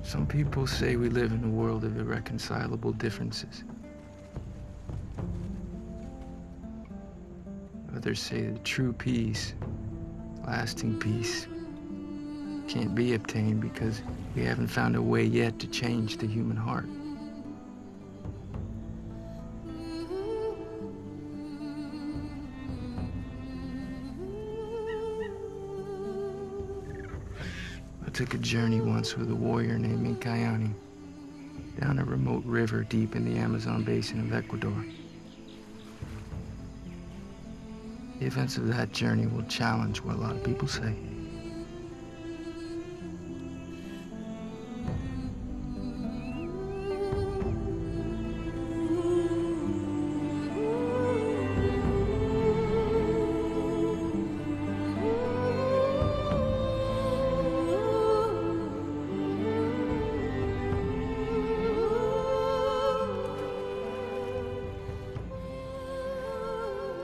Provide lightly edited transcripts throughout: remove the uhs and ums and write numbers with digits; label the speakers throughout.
Speaker 1: Some people say we live in a world of irreconcilable differences. Others say that true peace, lasting peace, can't be obtained because we haven't found a way yet to change the human heart. I took a journey once with a warrior named Mincayani down a remote river deep in the Amazon basin of Ecuador. The events of that journey will challenge what a lot of people say.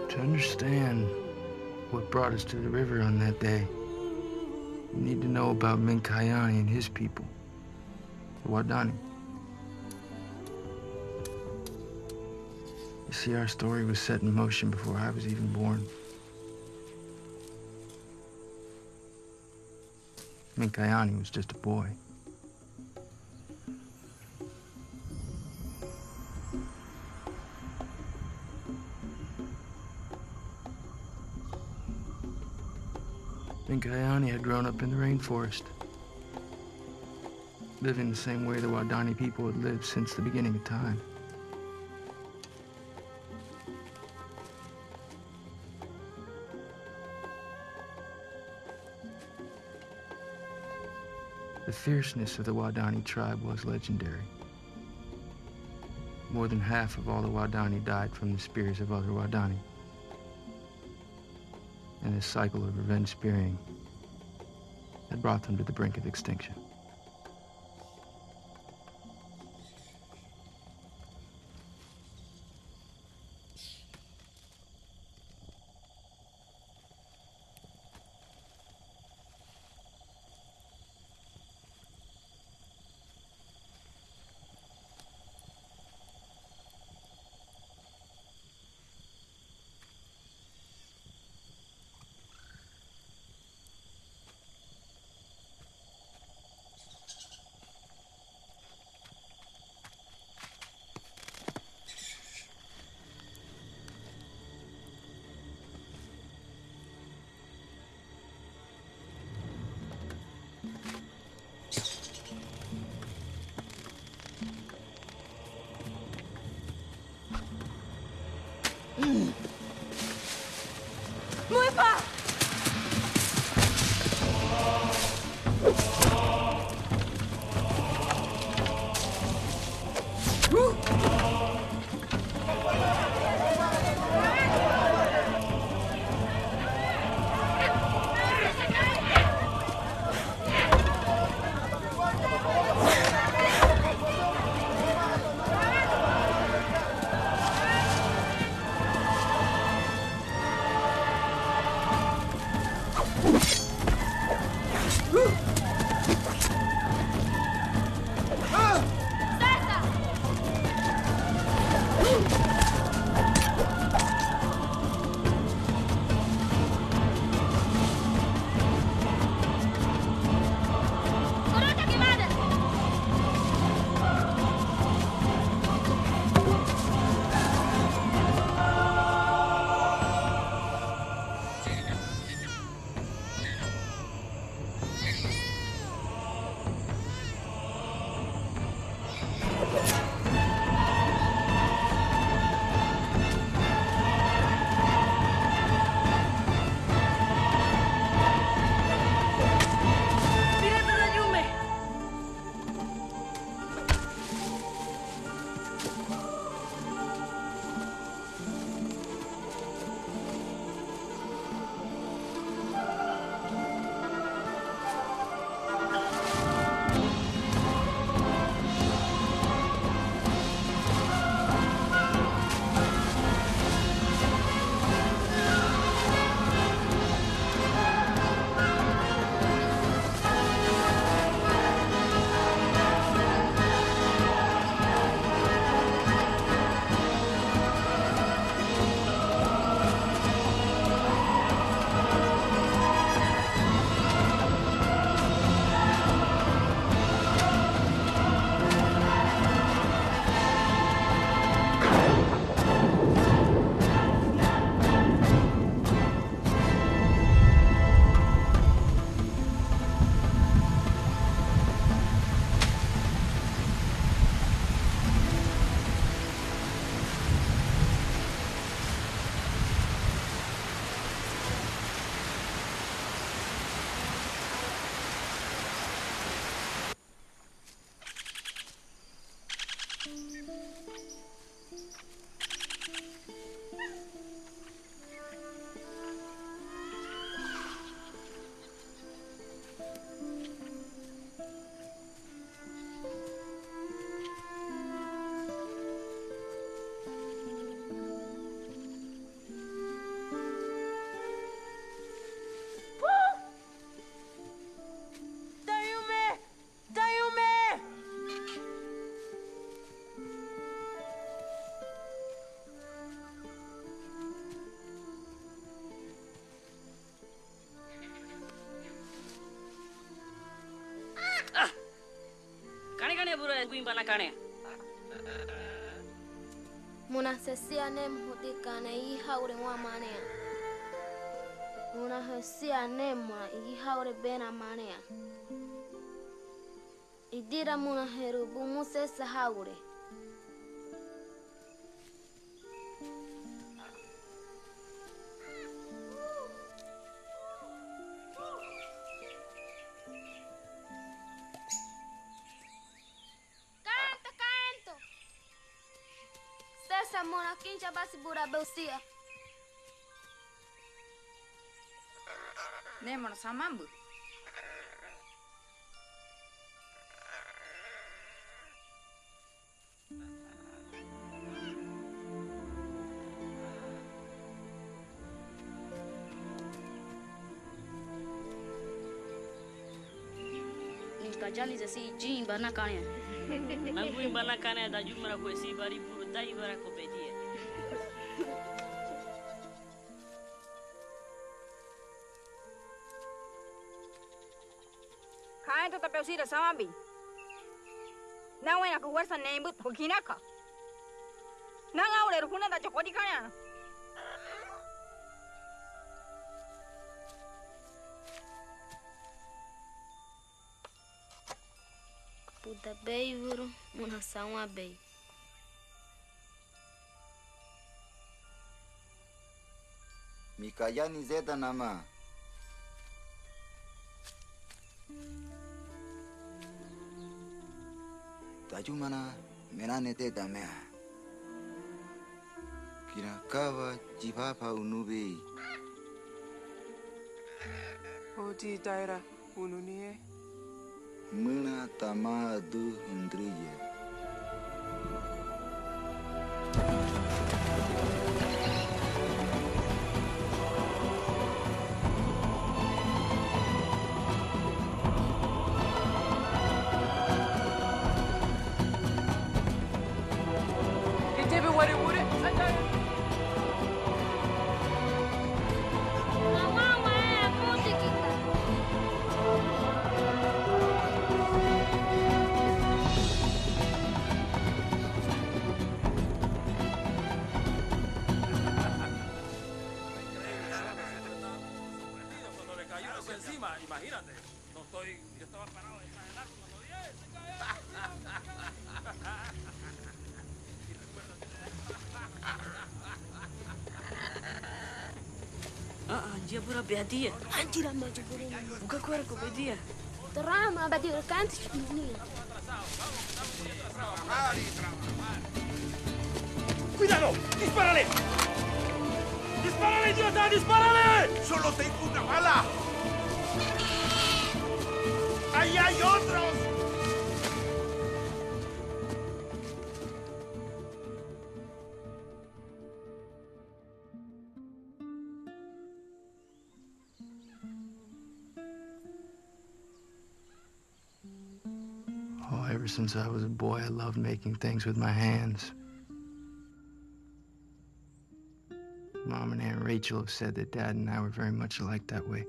Speaker 1: To understand what brought us to the river on that day, we need to know about Mincayani and his people, the Waodani. You see, our story was set in motion before I was even born. Mincayani was just a boy. Mincayani had grown up in the rainforest, living the same way the Waodani people had lived since the beginning of time. The fierceness of the Waodani tribe was legendary. More than half of all the Waodani died from the spears of other Waodani. And this cycle of revenge spearing had brought them to the brink of extinction.
Speaker 2: Muna sesia nem hutikane I haure wa manea. Muna sesia nem I haure bena manea. Idira muna herubu musesa haure. Sesa mona kincha basi bura beusia.
Speaker 3: Nemor samambu.
Speaker 4: Kajali zasi jin bana kanya.
Speaker 5: Nanguin bana kanya da jumara ko si bari puru dai bara ko pedia.
Speaker 3: Kain to tapeu sira samambi. Na wena ko warsa nembut hokinaka. Na ngaure rukuna da chokodi kanya.
Speaker 2: Puta bei vuru muna sawa bei.
Speaker 6: Mincayani zeta nama. Dayumae menane te damea. Kirakawa jipapa unubi.
Speaker 7: Oti daira ununie.
Speaker 6: Muna tama du hundriye.
Speaker 8: Imagínate, no estoy, yo estaba parado ahí en el arco cuando vi se
Speaker 5: Ah, dia pura bedia.
Speaker 2: Antira maju buru.
Speaker 5: Buka kuara ko bedia.
Speaker 2: Terama bati canto ni.
Speaker 8: ¡Cuidado! ¡Dispárale! ¡Dispárale, idiota! ¡Dispárale! ¡Solo tengo una bala! ¡Ahí hay otros!
Speaker 1: Oh, ever since I was a boy, I loved making things with my hands. Mom and Aunt Rachel have said that Dad and I were very much alike that way.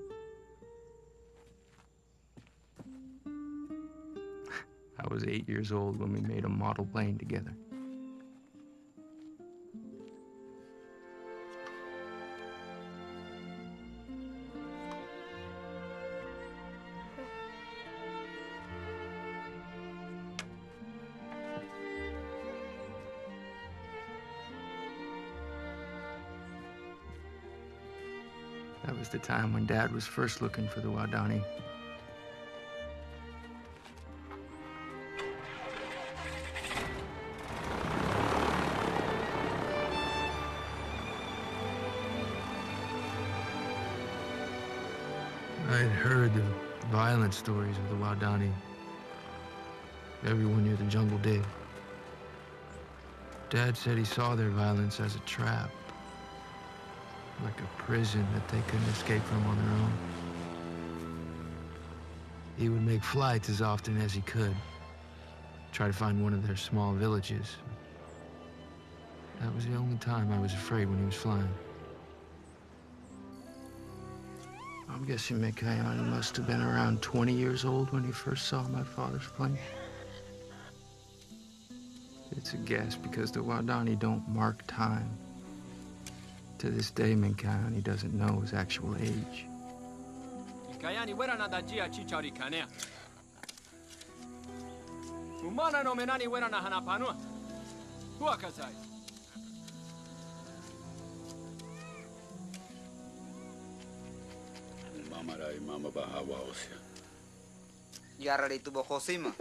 Speaker 1: I was 8 years old when we made a model plane together. That was the time when Dad was first looking for the Waodani. I had heard the violent stories of the Waodani. Everyone near the jungle did. Dad said he saw their violence as a trap, like a prison that they couldn't escape from on their own. He would make flights as often as he could, try to find one of their small villages. That was the only time I was afraid when he was flying. I'm guessing Mincayani must have been around 20 years old when he first saw my father's plane. It's a guess because the Waodani don't mark time. To this day, Mincayani doesn't know his actual age.
Speaker 9: Mincayani wera na dajia chichari kanea. Umana no menani wera na hanapanua. Huakazai.
Speaker 8: Mama rai mama bahawa osia.
Speaker 6: Yara itu bokosima.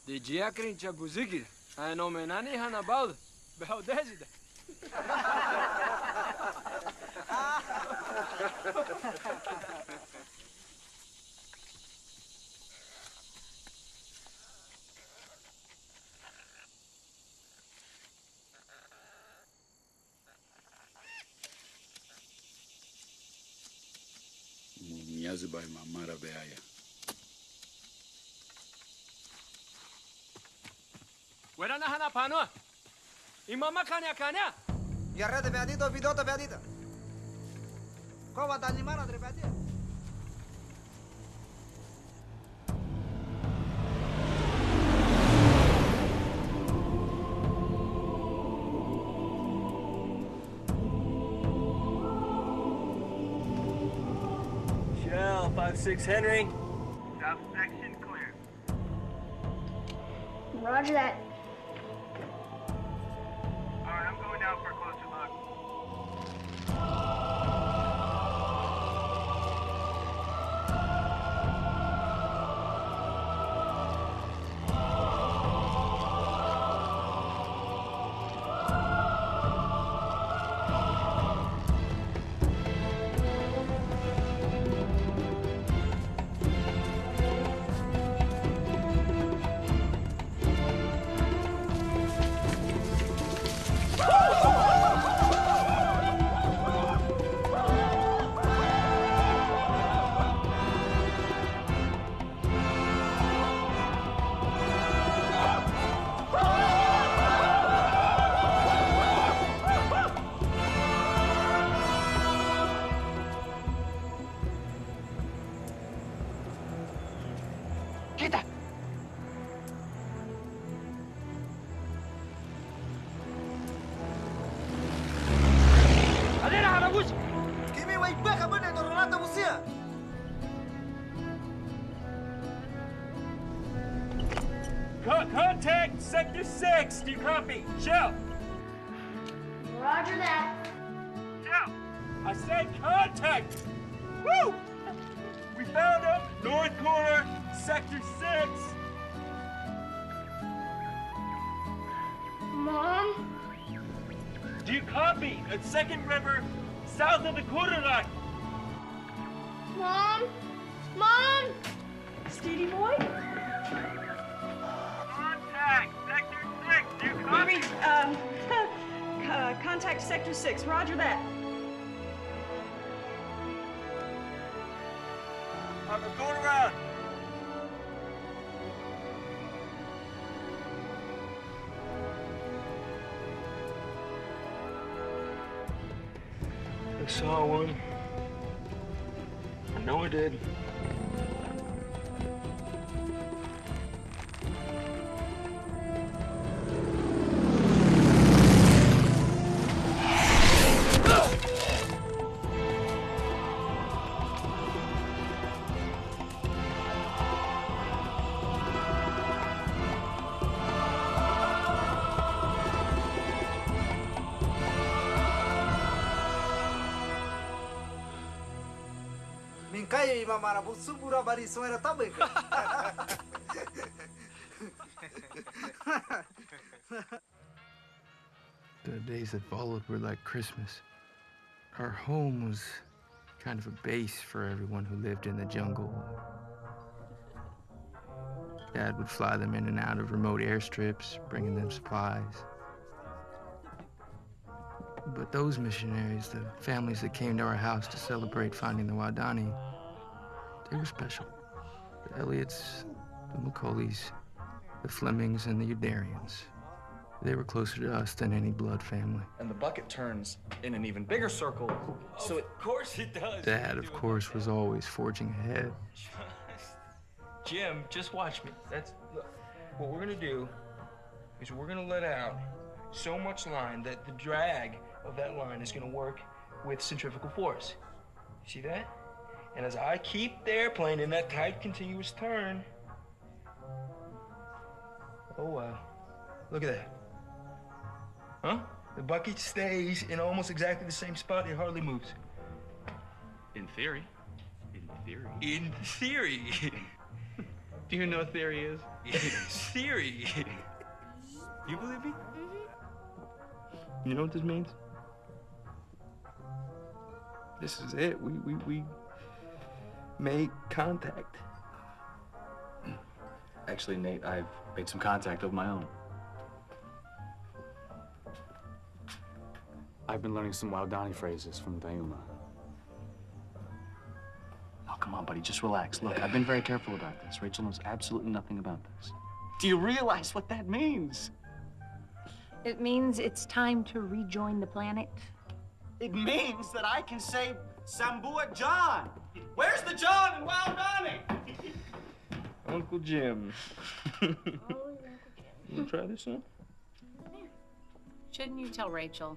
Speaker 9: De jiakrin chabuzigir. Ano menani hanabal. Behodezida.
Speaker 8: Mumiazi by mamara beaya.
Speaker 9: Wera na hanapanua. Imama kanya kanya.
Speaker 6: Yara de beadito, vidota beadita. Kova tanimara de beadita.
Speaker 9: Shell 5-6 Henry.
Speaker 10: South section clear.
Speaker 2: Roger that.
Speaker 10: All right, I'm going down for a closer look.
Speaker 6: Kimi wai beka bene tornata musia.
Speaker 9: Contact Sector 6. Do you copy? Shell.
Speaker 2: Roger that.
Speaker 10: Shell!
Speaker 9: I said contact. Woo! We found him. North corner, Sector 6.
Speaker 2: Mom?
Speaker 9: Do you copy? At Second River, south of the quarter line.
Speaker 2: Mom? Mom? Stevie boy?
Speaker 10: Contact Sector 6! Do you copy?
Speaker 3: Contact Sector 6. Roger that.
Speaker 9: I'm going around. I saw one. I know I did.
Speaker 6: Mincayani mamara busubura bari soera também.
Speaker 1: The days that followed were like Christmas. Our home was kind of a base for everyone who lived in the jungle. Dad would fly them in and out of remote airstrips, bringing them supplies. But those missionaries, the families that came to our house to celebrate finding the Waodani, they were special. The Elliots, the Macauleys, the Flemings, and the Udarians. They were closer to us than any blood family.
Speaker 11: And the bucket turns in an even bigger circle. So
Speaker 8: Of course it does.
Speaker 1: Dad, of course, was always forging ahead.
Speaker 8: Jim, just watch me. Look, what we're gonna do is we're gonna let out so much line that the drag of that line is gonna work with centrifugal force. See that? And as I keep the airplane in that tight, continuous turn, oh wow, look at that. Huh? The bucket stays in almost exactly the same spot. It hardly moves.
Speaker 12: In theory. In theory.
Speaker 8: In theory.
Speaker 12: Do you know what theory is?
Speaker 8: Theory.
Speaker 12: You believe me?
Speaker 8: You know what this means?
Speaker 1: This is it. We made contact.
Speaker 11: Actually, Nate, I've made some contact of my own. I've been learning some Waodani phrases from Dayumae. Oh, come on, buddy, just relax. Look, I've been very careful about this. Rachel knows absolutely nothing about this. Do you realize what that means?
Speaker 13: It means it's time to rejoin the planet.
Speaker 11: It means that I can say Sambua John. Where's the John in Waodani?
Speaker 8: Uncle Jim. You wanna try this one?
Speaker 13: Shouldn't you tell Rachel?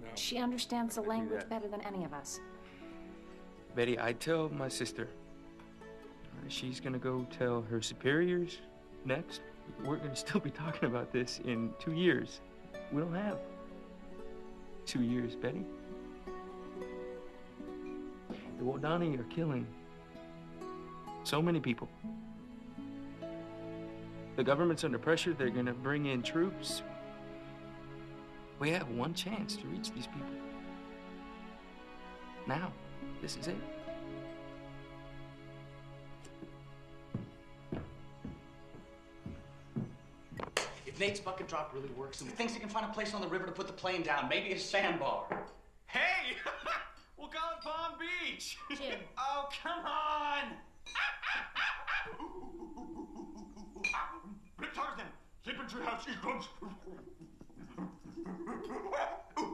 Speaker 1: No.
Speaker 13: She understands the language better than any of us.
Speaker 1: Betty, I tell my sister. She's gonna go tell her superiors next. We're gonna still be talking about this in 2 years. We don't have 2 years, Betty. The Waodani are killing so many people. The government's under pressure. They're gonna bring in troops. We have one chance to reach these people. Now, this is it.
Speaker 11: If Nate's bucket drop really works and he thinks he can find a place on the river to put the plane down, maybe a sandbar. Hey! We'll call it Palm Beach!
Speaker 4: Jim.
Speaker 11: Oh, come on!
Speaker 9: Tarzan, sleep in treehouse, he comes.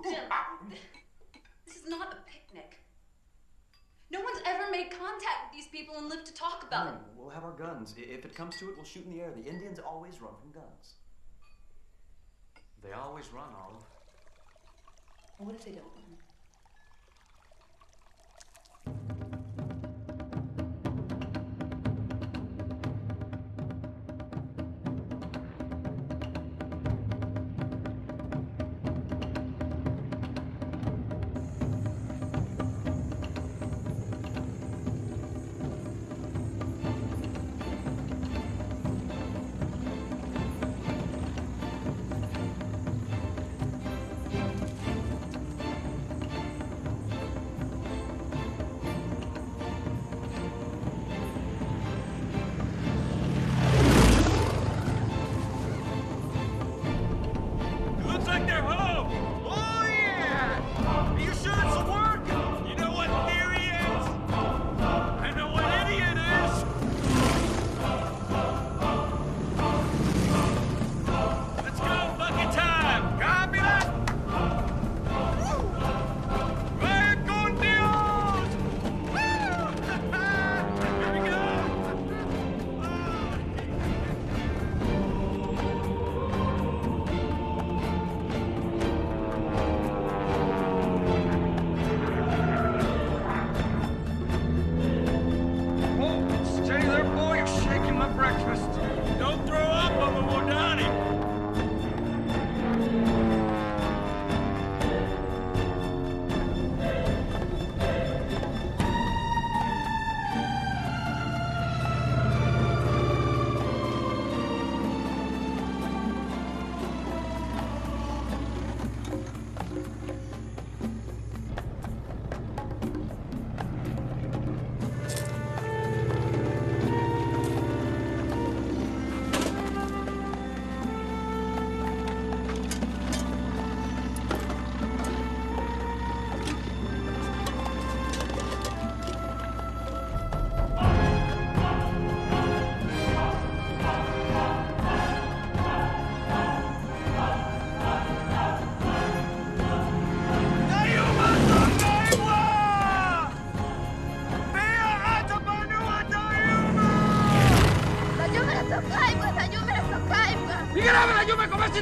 Speaker 14: Jim, this is not a picnic. No one's ever made contact with these people and lived to talk about it.
Speaker 15: We'll have our guns. If it comes to it, we'll shoot in the air. The Indians always run from guns.
Speaker 11: They always run, Olive.
Speaker 14: And what if they don't run?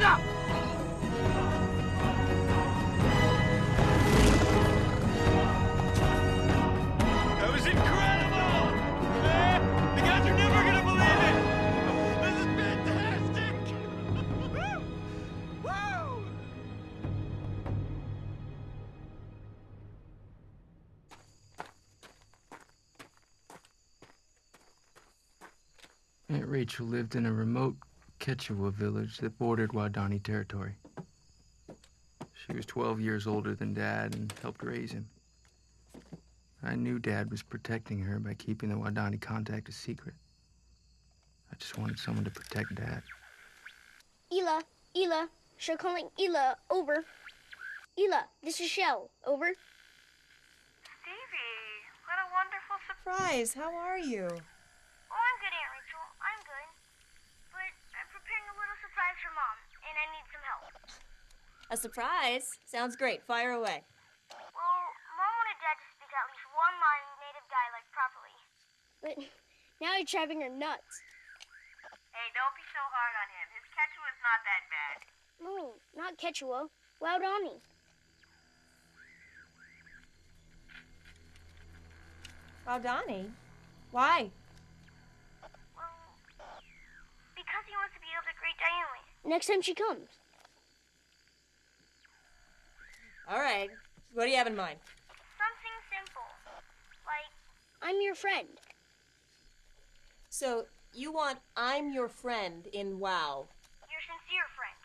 Speaker 6: Christina!
Speaker 9: That was incredible! The guys are never gonna believe it! This is fantastic! Wow!
Speaker 1: Aunt Rachel lived in a remote Quechua village that bordered Waodani territory. She was 12 years older than Dad and helped raise him. I knew Dad was protecting her by keeping the Waodani contact a secret. I just wanted someone to protect Dad.
Speaker 2: Ela, She's calling Ela, over. Ela, this is Shell, over.
Speaker 16: Stevie, what a wonderful surprise. How are you?
Speaker 2: Oh, I'm good, Aunt Rachel. I'm good. But I'm preparing a little surprise for Mom, and I need some help.
Speaker 16: A surprise? Sounds great. Fire away.
Speaker 2: Well, Mom wanted Dad to speak at least one line in native dialect properly. But now he's driving her nuts.
Speaker 16: Hey, don't be so hard on him. His Quechua's not that bad.
Speaker 2: No, not Quechua. Waodani.
Speaker 16: Waodani? Why?
Speaker 2: Well, because he wants to be able to greet Dayumae next time she comes.
Speaker 16: All right. What do you have in mind?
Speaker 2: Something simple. Like, I'm your friend.
Speaker 16: So, you want I'm your friend in WoW?
Speaker 2: Your sincere friend.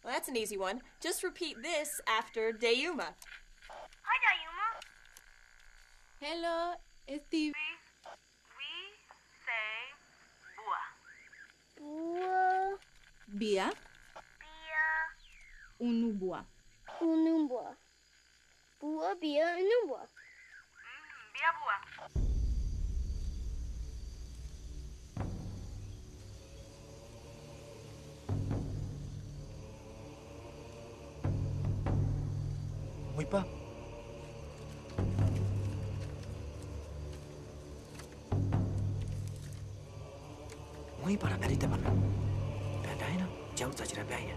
Speaker 16: Well, that's an easy one. Just repeat this after Dayumae.
Speaker 2: Hi, Dayumae.
Speaker 13: Hello, Steve.
Speaker 16: We say bua.
Speaker 2: Bua.
Speaker 13: Bia.
Speaker 2: Bia.
Speaker 13: Unubua.
Speaker 2: Unumbua. Bua, bia, unumbua.
Speaker 16: Bia bua.
Speaker 6: Muy pa. Muy para narita mana. Dadayna, jauh saja rabaya.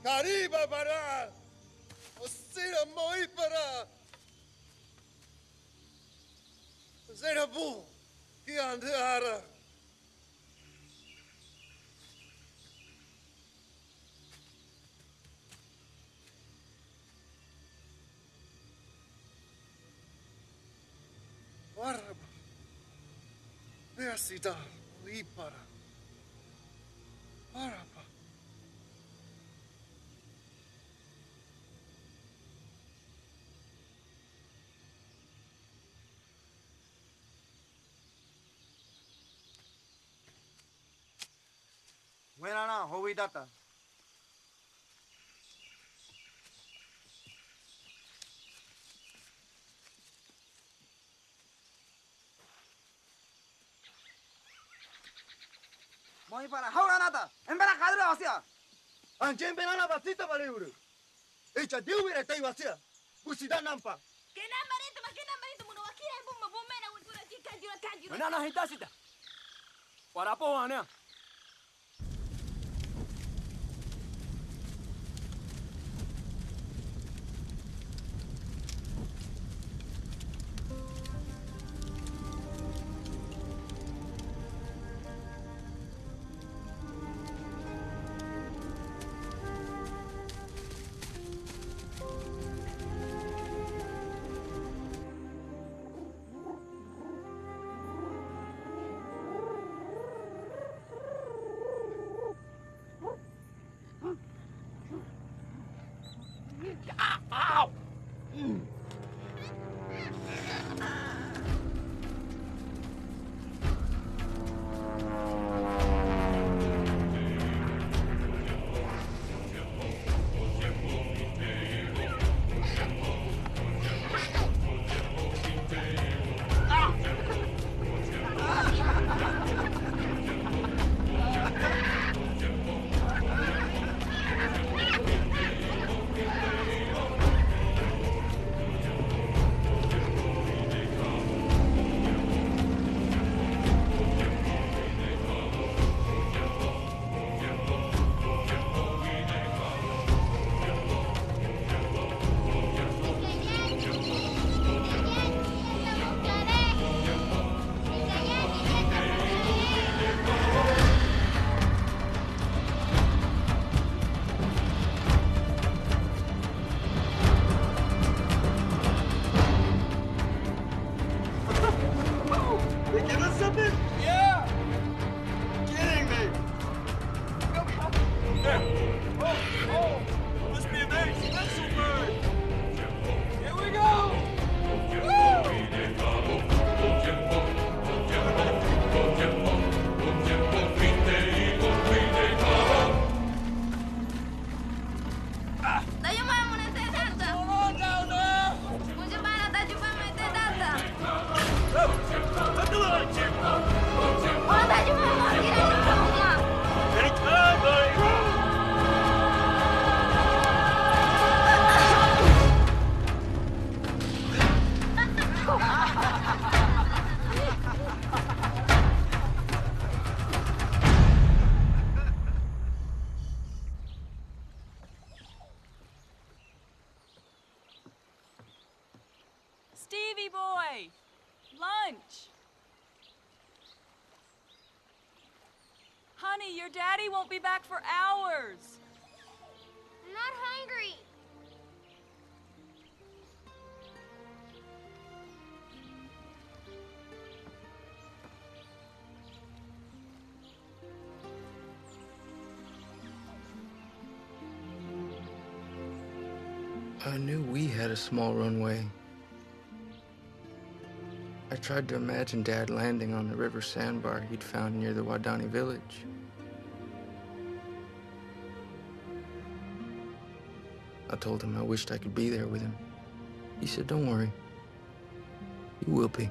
Speaker 9: Arriba para! Osira moi para! Zera bu! Kiande ara! Waraba! Beasida! Ipara! Waraba!
Speaker 6: Buena na, hobi data. Moi para haura nata. Embera kadra asia.
Speaker 9: Anjem benana basita baleuru. Echa diuire tai wasia. Usida nampa.
Speaker 3: Kena marito muno wakira bumma bomena wura kanjura.
Speaker 9: Benana hitasita. Warapo wana.
Speaker 17: Stevie boy! Lunch! Honey, your daddy won't be back for hours.
Speaker 2: I'm not hungry.
Speaker 1: I knew we had a small runway. I tried to imagine Dad landing on the river sandbar he'd found near the Waodani village. I told him I wished I could be there with him. He said, "Don't worry. You will be."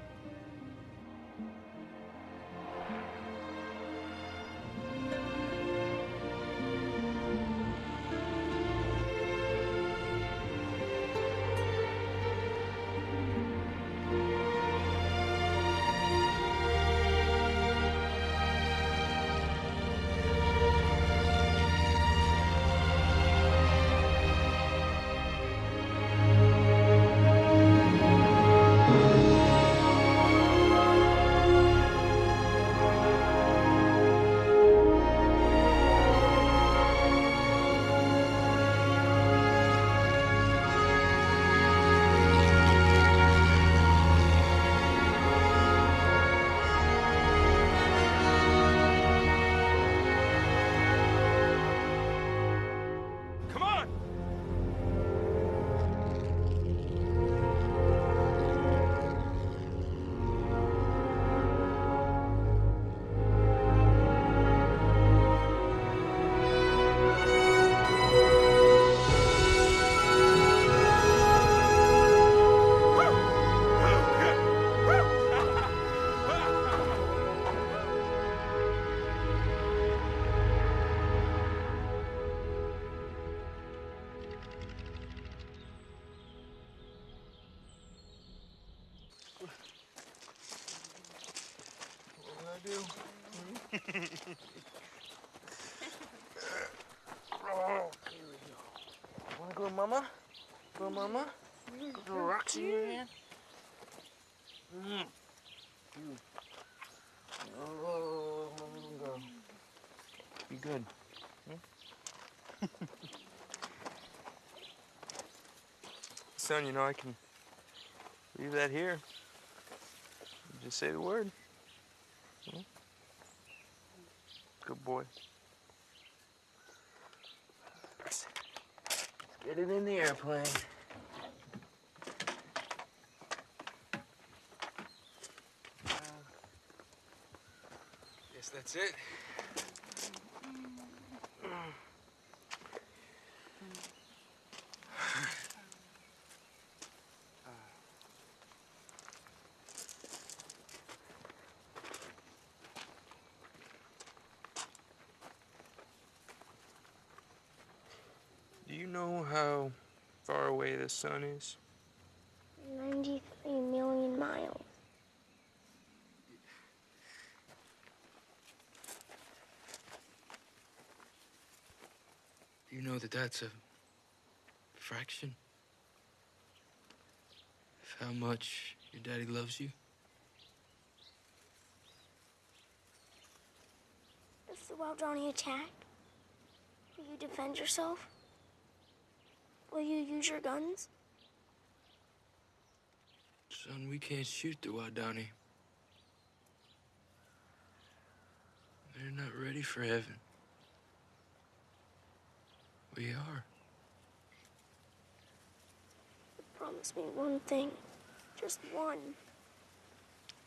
Speaker 8: Oh, here we go. Wanna go, Mama? Go, Mama? Go throw rocks in your hand? Oh, Mama, go. Be good. Son, you know, I can leave that here. You just say the word. Good boy. Let's get it in the airplane. Guess that's it. Do you know how far away the sun is?
Speaker 2: 93 million miles.
Speaker 1: Do you know that that's a fraction of how much your daddy loves you?
Speaker 2: If the Waodani attack, will you defend yourself? Will you use your guns?
Speaker 1: Son, we can't shoot the Waodani. They're not ready for heaven. We are.
Speaker 2: Promise me one thing. Just one.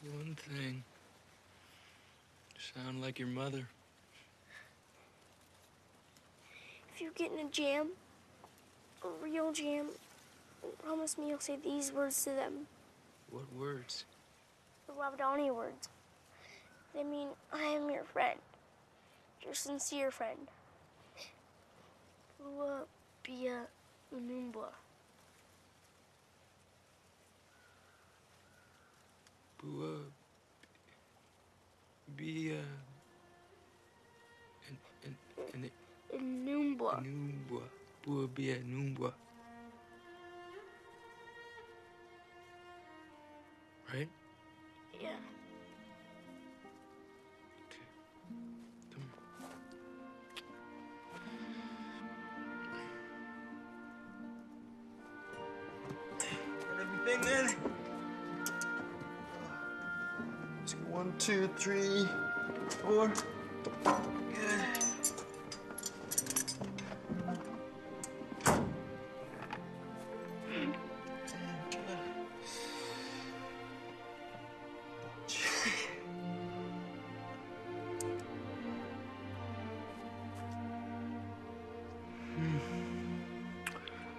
Speaker 1: One thing. Sound like your mother.
Speaker 2: If you get in a jam, a real jam, promise me you'll say these words to them.
Speaker 1: What words?
Speaker 2: The Waodani words. They mean, I am your friend. Your sincere friend. Bua Bia Unumbwa.
Speaker 1: Bua Bia
Speaker 2: Unumbwa.
Speaker 1: Numbwa. Bua Bia Numbwa.
Speaker 8: Right?
Speaker 4: Yeah.
Speaker 8: Everything then. Let's go 1, 2, 3, 4. Good.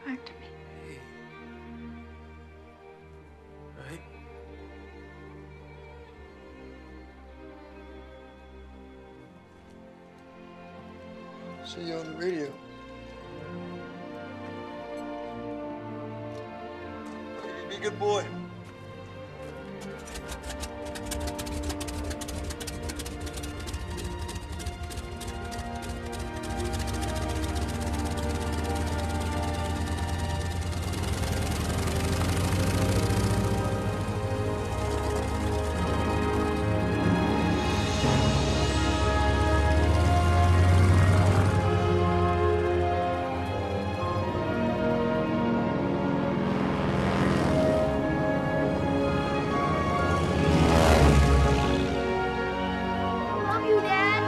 Speaker 13: Back to me.
Speaker 8: Right? See you on the radio. Be a good boy.
Speaker 2: Love you, Dad.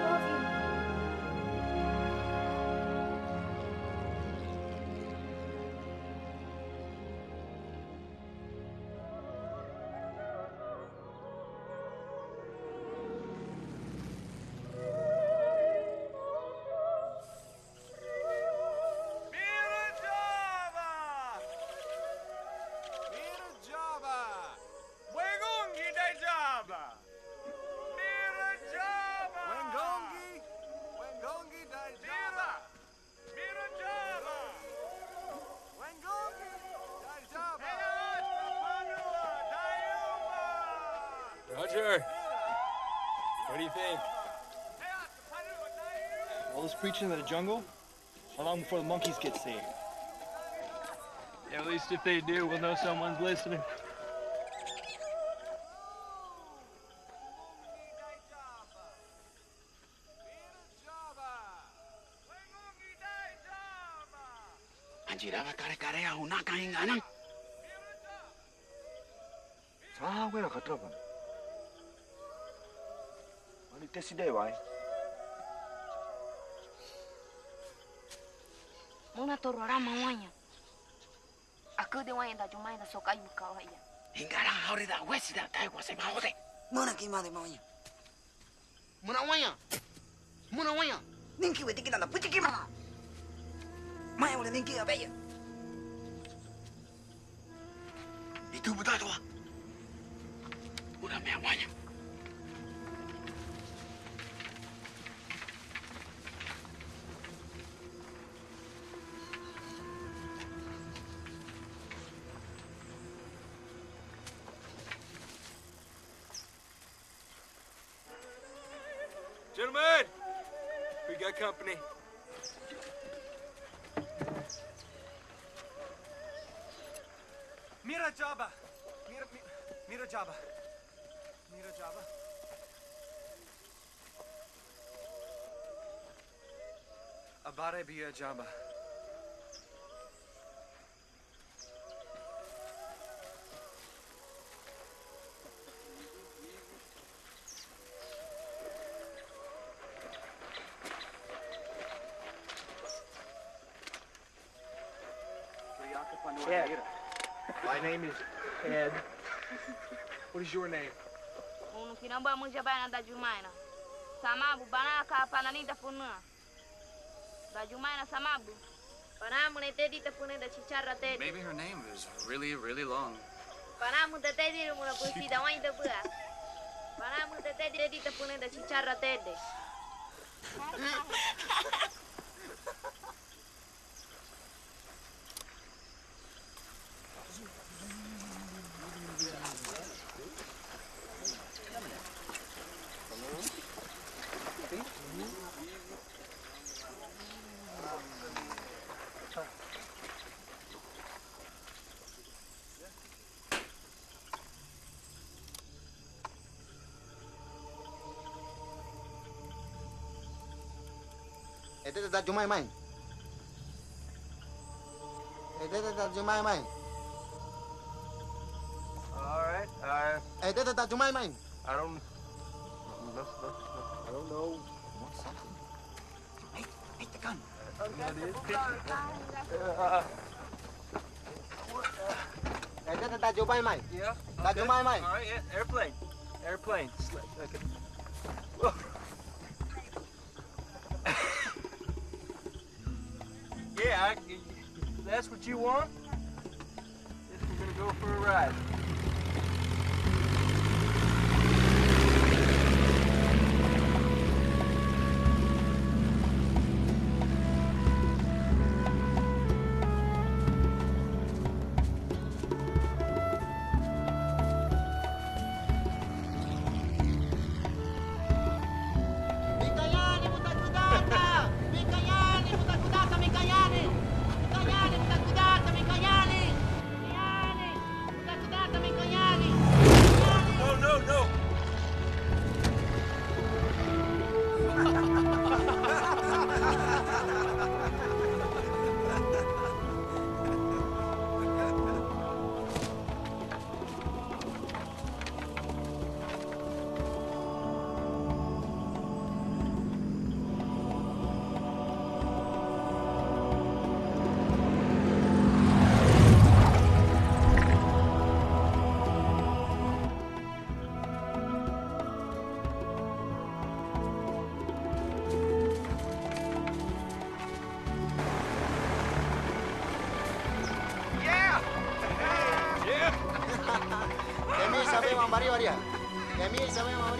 Speaker 2: Love you.
Speaker 8: Roger. What do you think?
Speaker 6: All this preaching in the jungle? How long before the monkeys get saved?
Speaker 1: Yeah, at least if they do, we'll know someone's listening.
Speaker 11: Anjiraba kare-kare au nakahinganang.
Speaker 6: 자, 왜나 갖다 봐. 아니, 떼시대 와이.
Speaker 4: Muna torora mamanya. Aku de wanya da Dayumae da sokai bukau haya.
Speaker 11: Hingara haurida wesida taiwa se mahode.
Speaker 6: Mana kimade maunya. Muna wanya. Muna wanya. Ninki we tikina na puti kimana. Maya wala ninki abeya.
Speaker 11: Itu budak tua. Udah mewahnya.
Speaker 8: Gentlemen, we got company.
Speaker 6: Mira Jabba. Mira Jabba. Mira Jabba. Abare Bia Jabba.
Speaker 18: Ed. My name is Ed. What is your name?
Speaker 3: Unu kinamba mo jabana da Dayumae na. Samabu bana ka panani da funua. Dayumae na samabu. Panamu ne tedi te pune da chicharra tedi.
Speaker 11: Maybe her name is really, really long.
Speaker 3: Panamu te tedi mo na pusi da wani da bua. Panamu te tedi te pune da chicharra tedi.
Speaker 6: Ete Dayumae. Ete Dayumae.
Speaker 18: All right.
Speaker 6: Ete Dayumae.
Speaker 18: I don't know.
Speaker 6: Want something? Hey, the gun. Ete Dayumae.
Speaker 18: Yeah.
Speaker 6: Dayumae.
Speaker 18: All right. Yeah. Airplane. Yeah, that's what you want? Guess we're gonna go for a ride.
Speaker 6: Mincayani, mutakudata! Mincayani, mutakudata, Mincayani! Mincayani, mutakudata, Mincayani! Mincayani, mutakudata, Mincayani!
Speaker 18: No.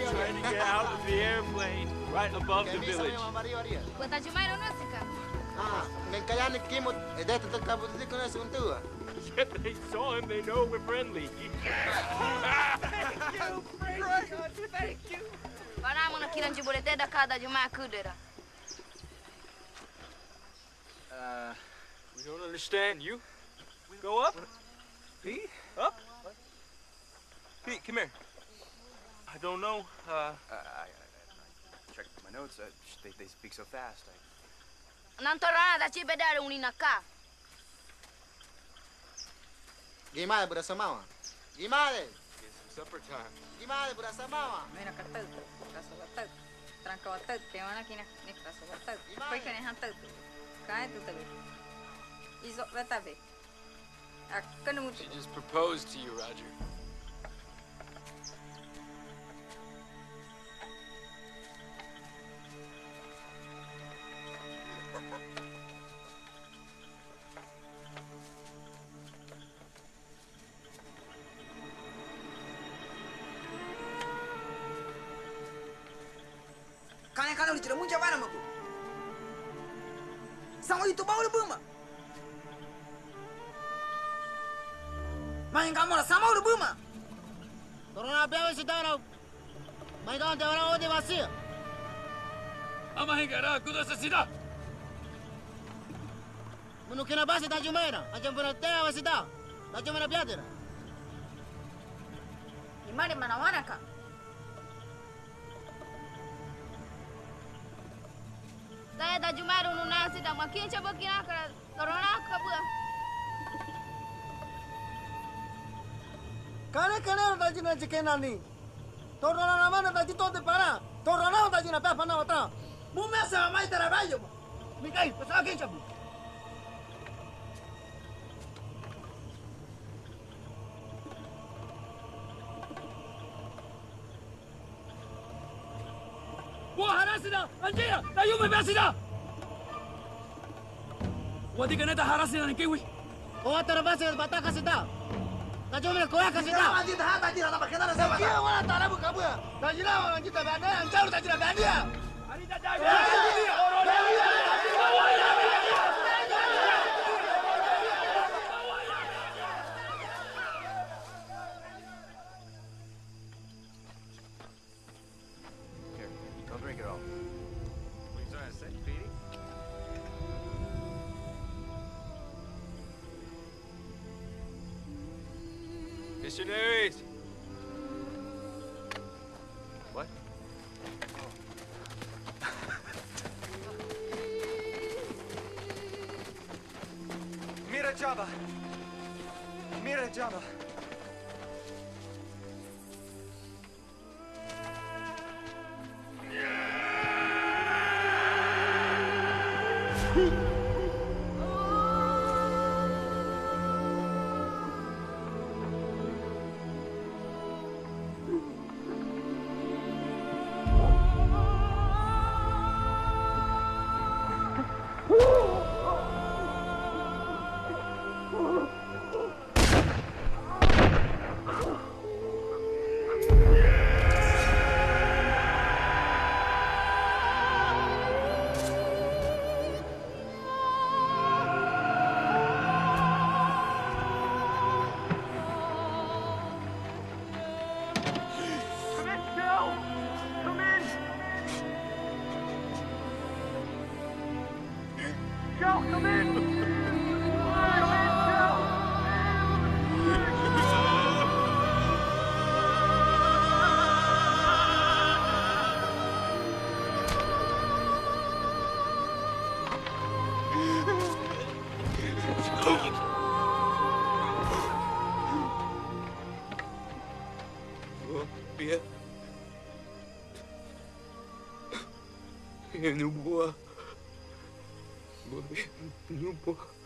Speaker 9: Trying to get out of the airplane right above the village.
Speaker 3: Buat Dayumae no sika.
Speaker 6: Mincayani, Kimo, dete te caputiti con esse untua.
Speaker 9: If they saw him, they know we're friendly.
Speaker 3: Thank you. Paramo na kiran jibolete da ka Dayumae kudera.
Speaker 9: We don't understand. You go up? Pete? Up? Pete, come here. I don't know.
Speaker 15: I checked my notes. They speak so fast.
Speaker 3: Nantorana da cibedare uninaka.
Speaker 6: Gimale, buda samawa. Gimale.
Speaker 9: It's supper time.
Speaker 6: Gimale, buda samawa.
Speaker 4: Mira katut, kaso katut. Tranko katut, te wana kina, nik kaso katut. Koi kene han tut. Kae tu tabe. Izo vetabe. Akanu.
Speaker 9: She just proposed to you, Roger.
Speaker 6: Kana ulit sila munca bana maku. Sama itu bau lebih mah. Main kamu lah sama lebih mah. Torna apa yang sedang rau? Main kamu jangan orang ode basi.
Speaker 9: Ama hingga kuda sesida.
Speaker 6: Mungkin apa sih Dayumae na? Macam pernah teh basi dah. Dayumae na biasa.
Speaker 4: Gimana mana kak?
Speaker 3: Saya Dayumae no nasi da makin coba kina ka torona ka bua.
Speaker 6: Kana Dayumae cikena ni. Torona nama na Dayumae te para. Torona Dayumae apa na wata. Mumia sama mai trabalho. Mikai, pasal quem chabu?
Speaker 9: Wah, harasida, anjir, Dayumae biasa. Wadi kena dah harasida ni kiwi.
Speaker 6: Oh, terbasa bata kasih dah. Dayumae koyak kasih dah. Anjir dah, anjir dah nak kena sama. Kia mana tak ada buka buka. Dayumae orang kita benda, anjir Dayumae benda. Ani dah
Speaker 15: Here, don't drink it all.
Speaker 12: What are you trying to say, Petey?
Speaker 9: Missionaries.
Speaker 15: What?
Speaker 9: Java. Mira Java. No bois. No bois.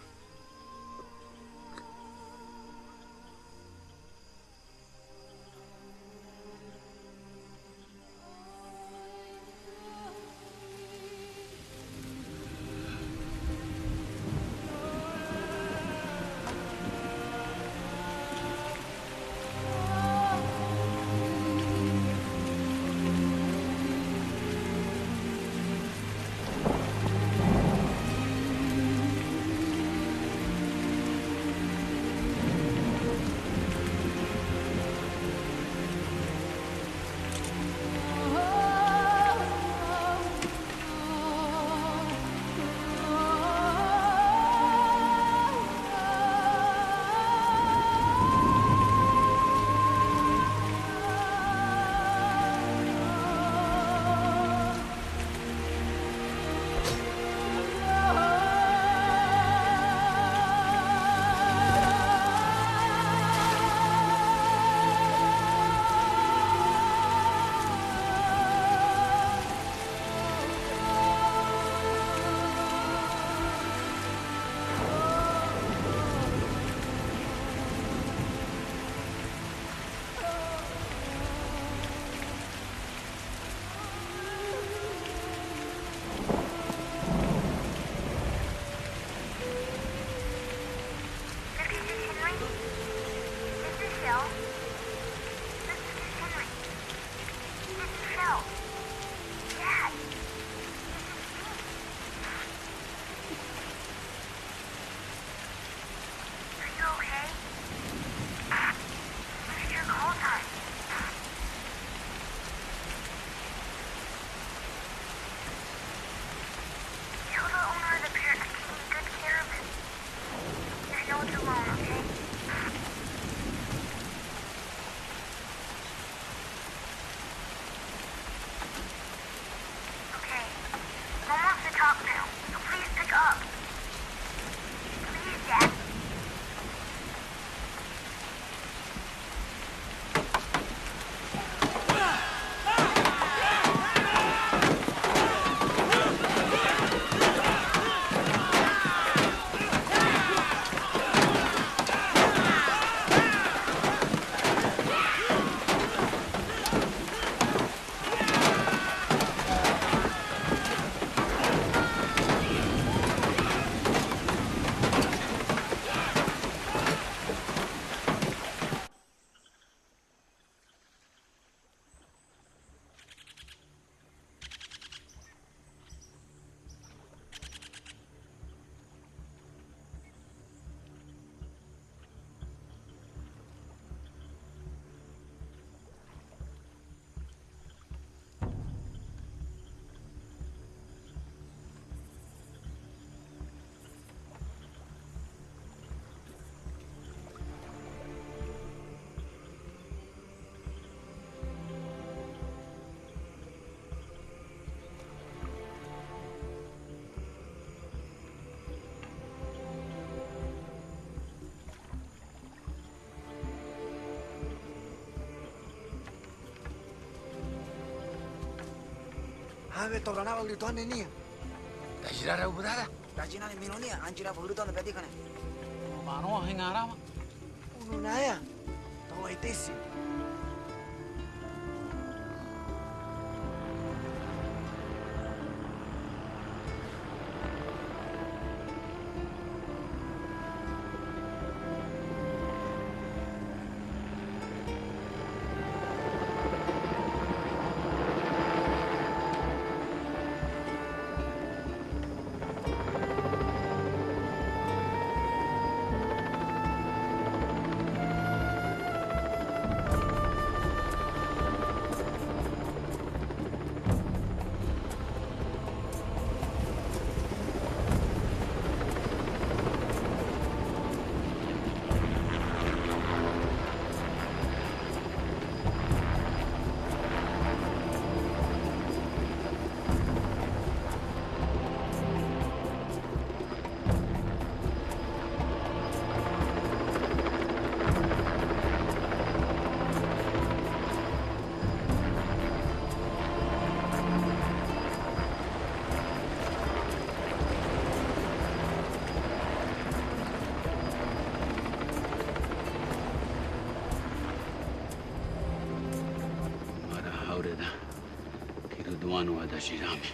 Speaker 6: Ave torna wa luton ni. Dajira ra budada. Dajina ni minoni anjira wa luton pedi kane.
Speaker 19: Mano hingara ma.
Speaker 6: Unu naya. Tawa itesi.
Speaker 19: Kiruduano adashirame.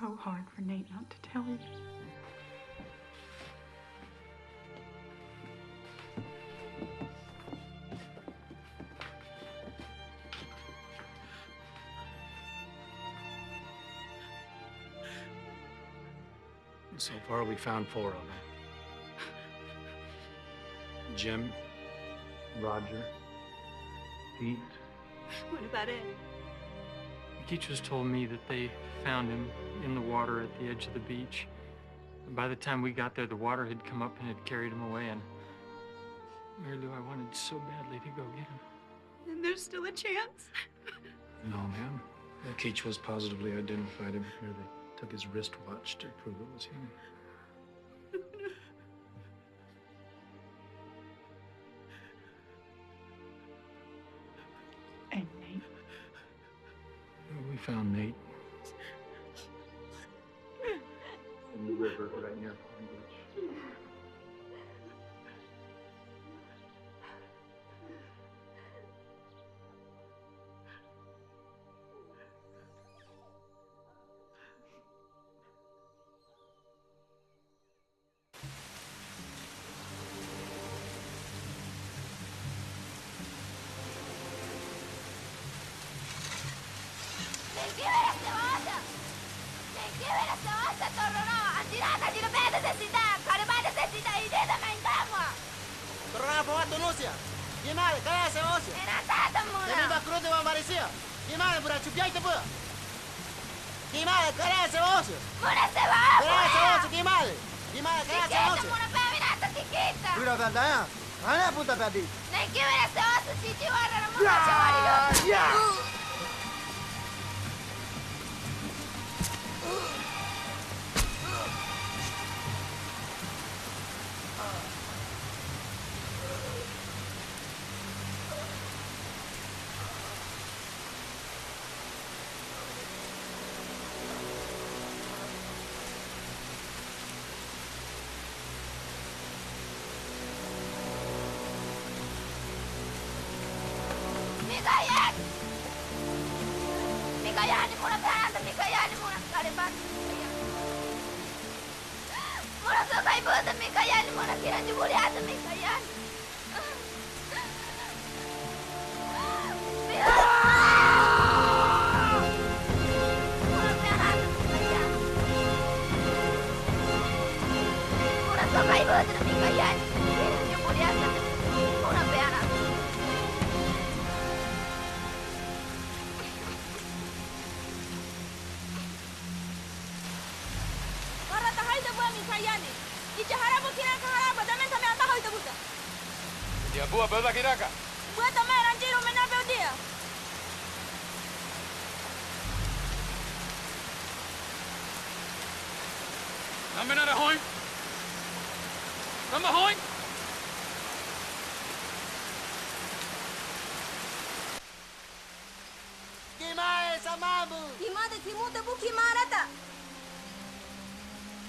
Speaker 13: So hard for Nate not to tell you.
Speaker 20: So far, we found 4 of them. Jim, Roger, Pete.
Speaker 17: What about Ed?
Speaker 1: He just told me that they found him in the water at the edge of the beach. And by the time we got there, the water had come up and had carried him away, and Mary Lou, I wanted so badly to go get him.
Speaker 17: And there's still a chance?
Speaker 20: No, ma'am. Keach was positively identified him here. They took his wristwatch to prove it was him.
Speaker 13: And Nate?
Speaker 20: We found Nate in the river right near Palm Beach.
Speaker 6: Gimana? Kaya sa oso?
Speaker 3: Inatatan mo na!
Speaker 6: Dami ba krudo wa Marisya? Gimana? Pura chupyay ta po? Gimana? Kaya sa oso?
Speaker 3: Muna sa ba?
Speaker 6: Kaya sa oso, gimana? Gimana? Kaya sa oso?
Speaker 3: Tikita muna pa minata tikita!
Speaker 6: Pura bandaya? Ano punta padi?
Speaker 3: Nagkiwala sa oso, chichiwara na muna sa marido! Mincayani, mana kira jubuliata Mincayani. Una sopa ibu tu Mincayani, jubuliata una peana. Para tahai da buah Mincayani. Ija harap kira harap damen sampai anta hoi da buta.
Speaker 12: Dia buah bela kiraka.
Speaker 3: Buat tamai ranjiro menabel dia.
Speaker 12: Namen ada hoi. Nama hoi.
Speaker 6: Kimae samabu.
Speaker 2: Kimade kimuta bu kimarata.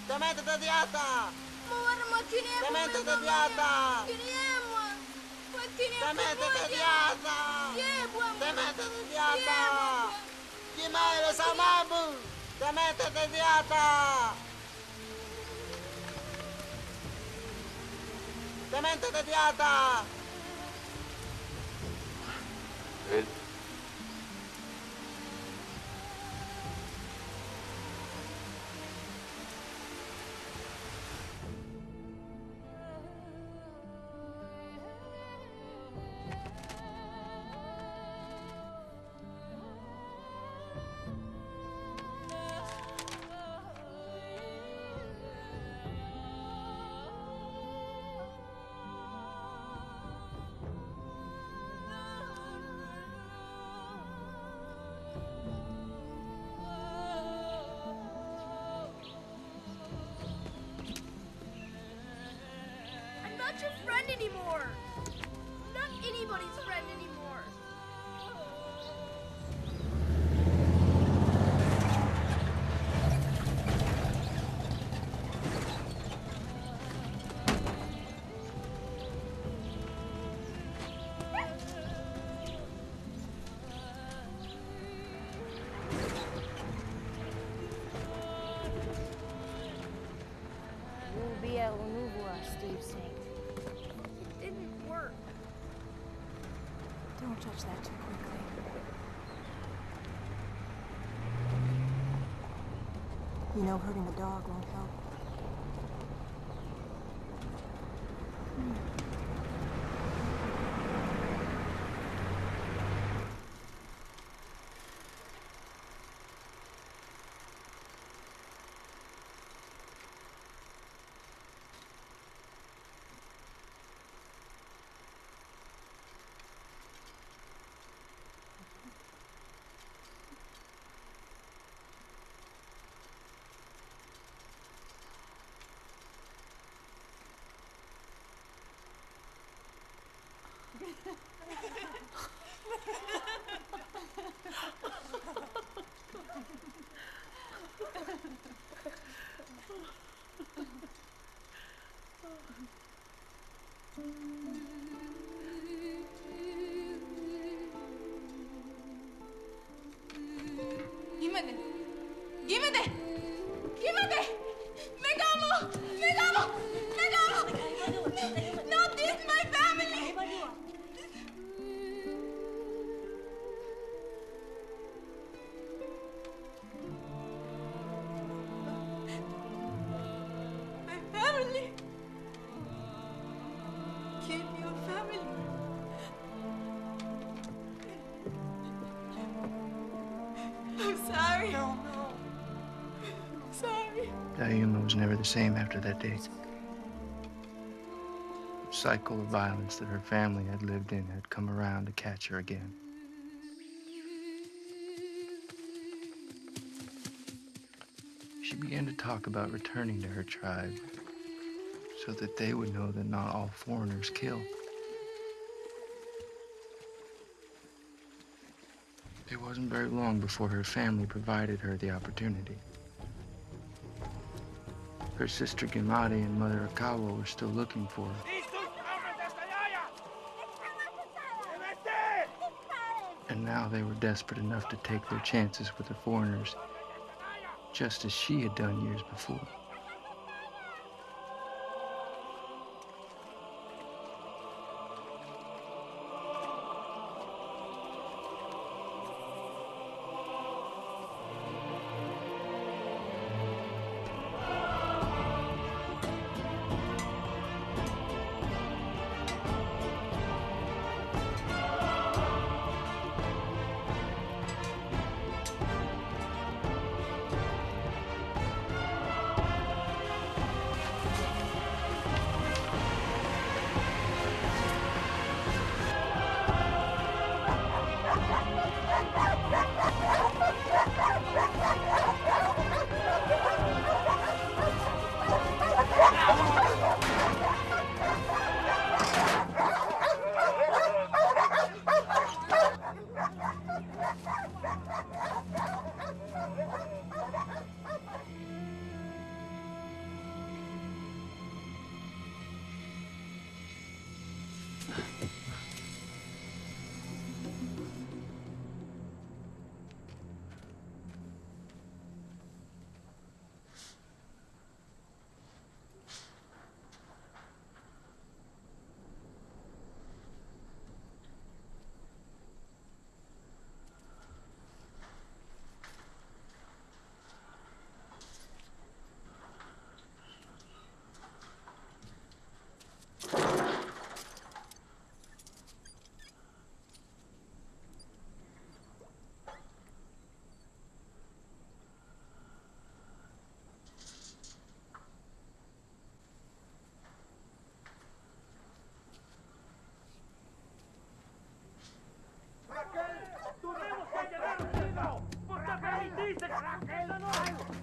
Speaker 6: Tamete tadiata.
Speaker 2: Muara makini.
Speaker 6: Tamete tadiata.
Speaker 2: Kiniemo. Makini.
Speaker 6: Tamete tadiata. Tamete tadiata. Kimae samabu. Tamete tadiata. Tamete tadiata.
Speaker 2: I'm not your friend anymore. I'm not anybody's friend anymore.
Speaker 21: Steve Saint.
Speaker 2: It didn't work.
Speaker 21: Don't judge that too quickly. You know, hurting the dog won't help.
Speaker 2: Not this, my family! My family! Keep your family! I'm sorry. No. I'm sorry.
Speaker 1: Dayumae was never the same after that day. The cycle of violence that her family had lived in had come around to catch her again. She began to talk about returning to her tribe so that they would know that not all foreigners kill. It wasn't very long before her family provided her the opportunity. Her sister Gimari and mother Akawa were still looking for her. And now they were desperate enough to take their chances with the foreigners, just as she had done years before.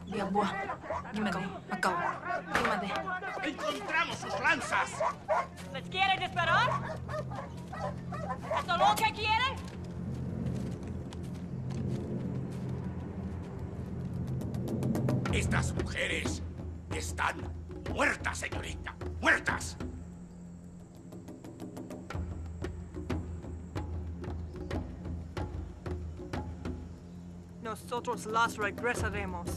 Speaker 17: Via buah. Gimana? Macau. Gimana?
Speaker 6: Encontramos sus lanzas.
Speaker 5: ¿Les quiere disparar? ¿Esto lo que quiere?
Speaker 6: Estas mujeres están muertas, señorita. Muertas.
Speaker 17: Nosotros las regresaremos.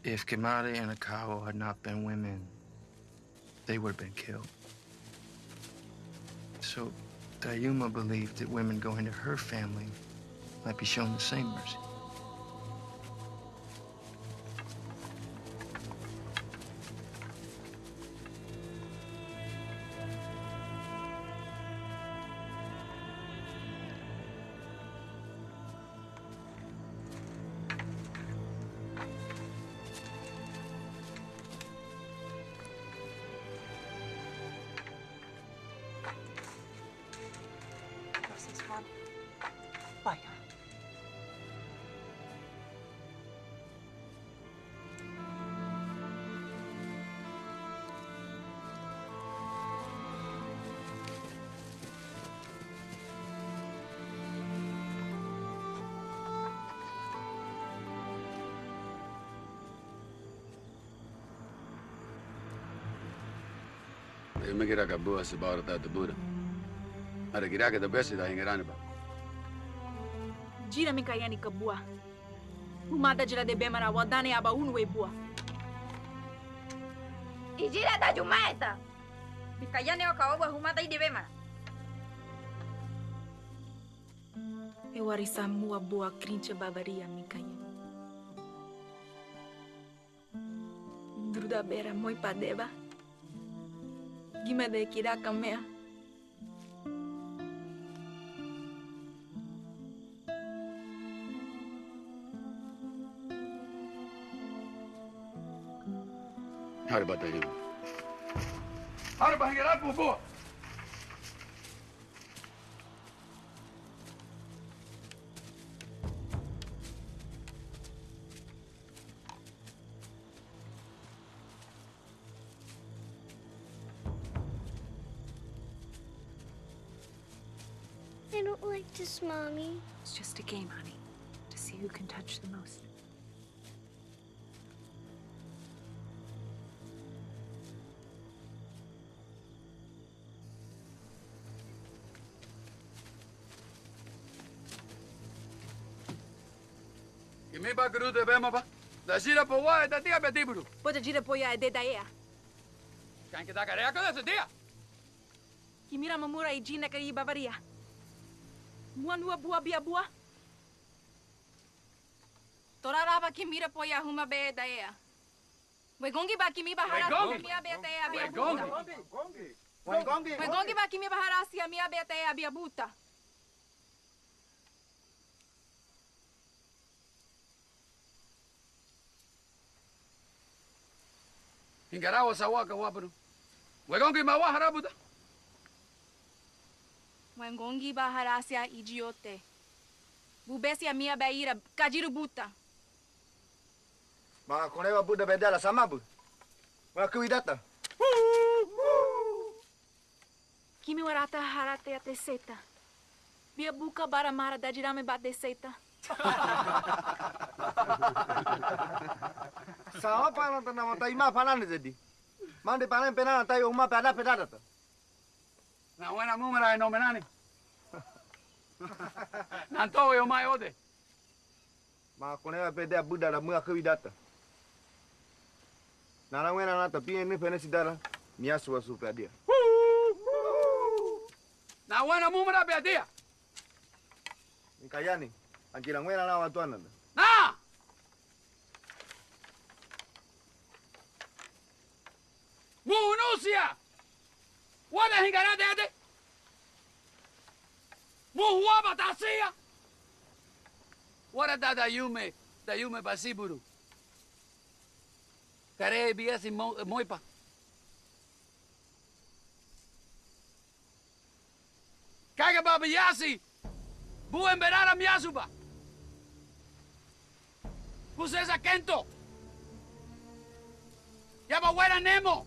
Speaker 8: If Kimari and Akao had not been women, they would have been killed. So Dayumae believed that women going to her family might be shown the same mercy.
Speaker 17: Vaya.
Speaker 19: Me kira ka buah sebar ta tebura. Ada kira ka besi da hingerani ba.
Speaker 17: Gira Mincayani ke buah. Humada jira de bemara Waodani aba unwe buah.
Speaker 3: Ijira Dayumae ta.
Speaker 4: Mincayani wakaoba humada ide bemara.
Speaker 17: Ewarisa mua buah krinche babaria Mincayani. Druda bera moi padeba. Gimana de kira kamea?
Speaker 19: Hari ba Dayumae.
Speaker 12: Hari ba hingerat mo buah.
Speaker 2: I don't like this, Mommy.
Speaker 13: It's just a game, honey, to see who can touch the most.
Speaker 19: Kimi ba guru de bema ba? Da shira po wa da dia be diburu.
Speaker 17: Pode gira poia de daea.
Speaker 19: Kan kita karea ka da dia.
Speaker 17: Kimira mamura I gina kari bavaria. Muanua buah bia buah.
Speaker 3: Toraraba kimira poya huma be daea. Wegongi ba kimi bahara mia be daea bia buta. Wegongi ba kimi bahara sia mia be daea bia buta.
Speaker 19: Hingarawa sawaka waburu. Wegongi mawa harabuda.
Speaker 3: Wengongi baharasia idiote. Bubesia mia beira kajiru buta.
Speaker 6: Ma konewa buda bedala sama bu. Wa kuidata.
Speaker 17: Kimi warata harate ate seta. Bia buka bara mara da jirame bate seta.
Speaker 6: Sawa panan ta nama ta ima panan jadi. Mande panan penana ta uma pada pedada ta.
Speaker 19: Na wena mumera no menani. Nanto yo mai ode.
Speaker 6: Ma konea pedea buda la mua kawidata. Nana wena na tapie ni pene sidara. Miasu wa supadia.
Speaker 12: Na wena mumara pedia.
Speaker 6: Mincayani, anjira wena na watuana.
Speaker 12: Na! Muhunusia! Wala hingana dede! Muhuwa batasia! Wala da Dayumae basiburu. Kare biasi moipa. Kaga baba yasi! Bu emberara miasuba! Kusesa kento! Yaba wera nemo!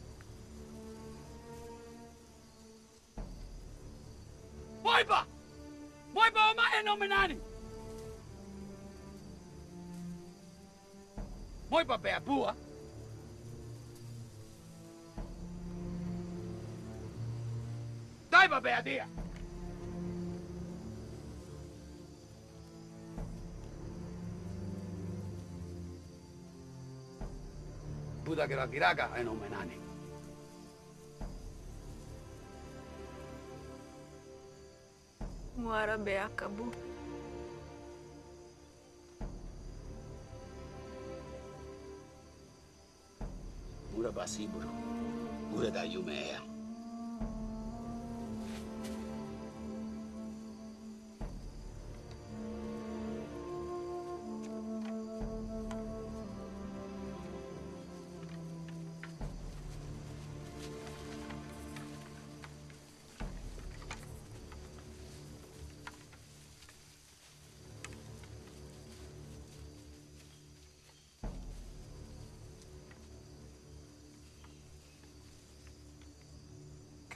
Speaker 12: Moipa! Moipa omae no menani! Moipa bea bua! Daiba bea dia! Buda kira-kiraga ay no menani.
Speaker 17: Muara beakabu.
Speaker 19: Mura basiburu. Mura Dayumae.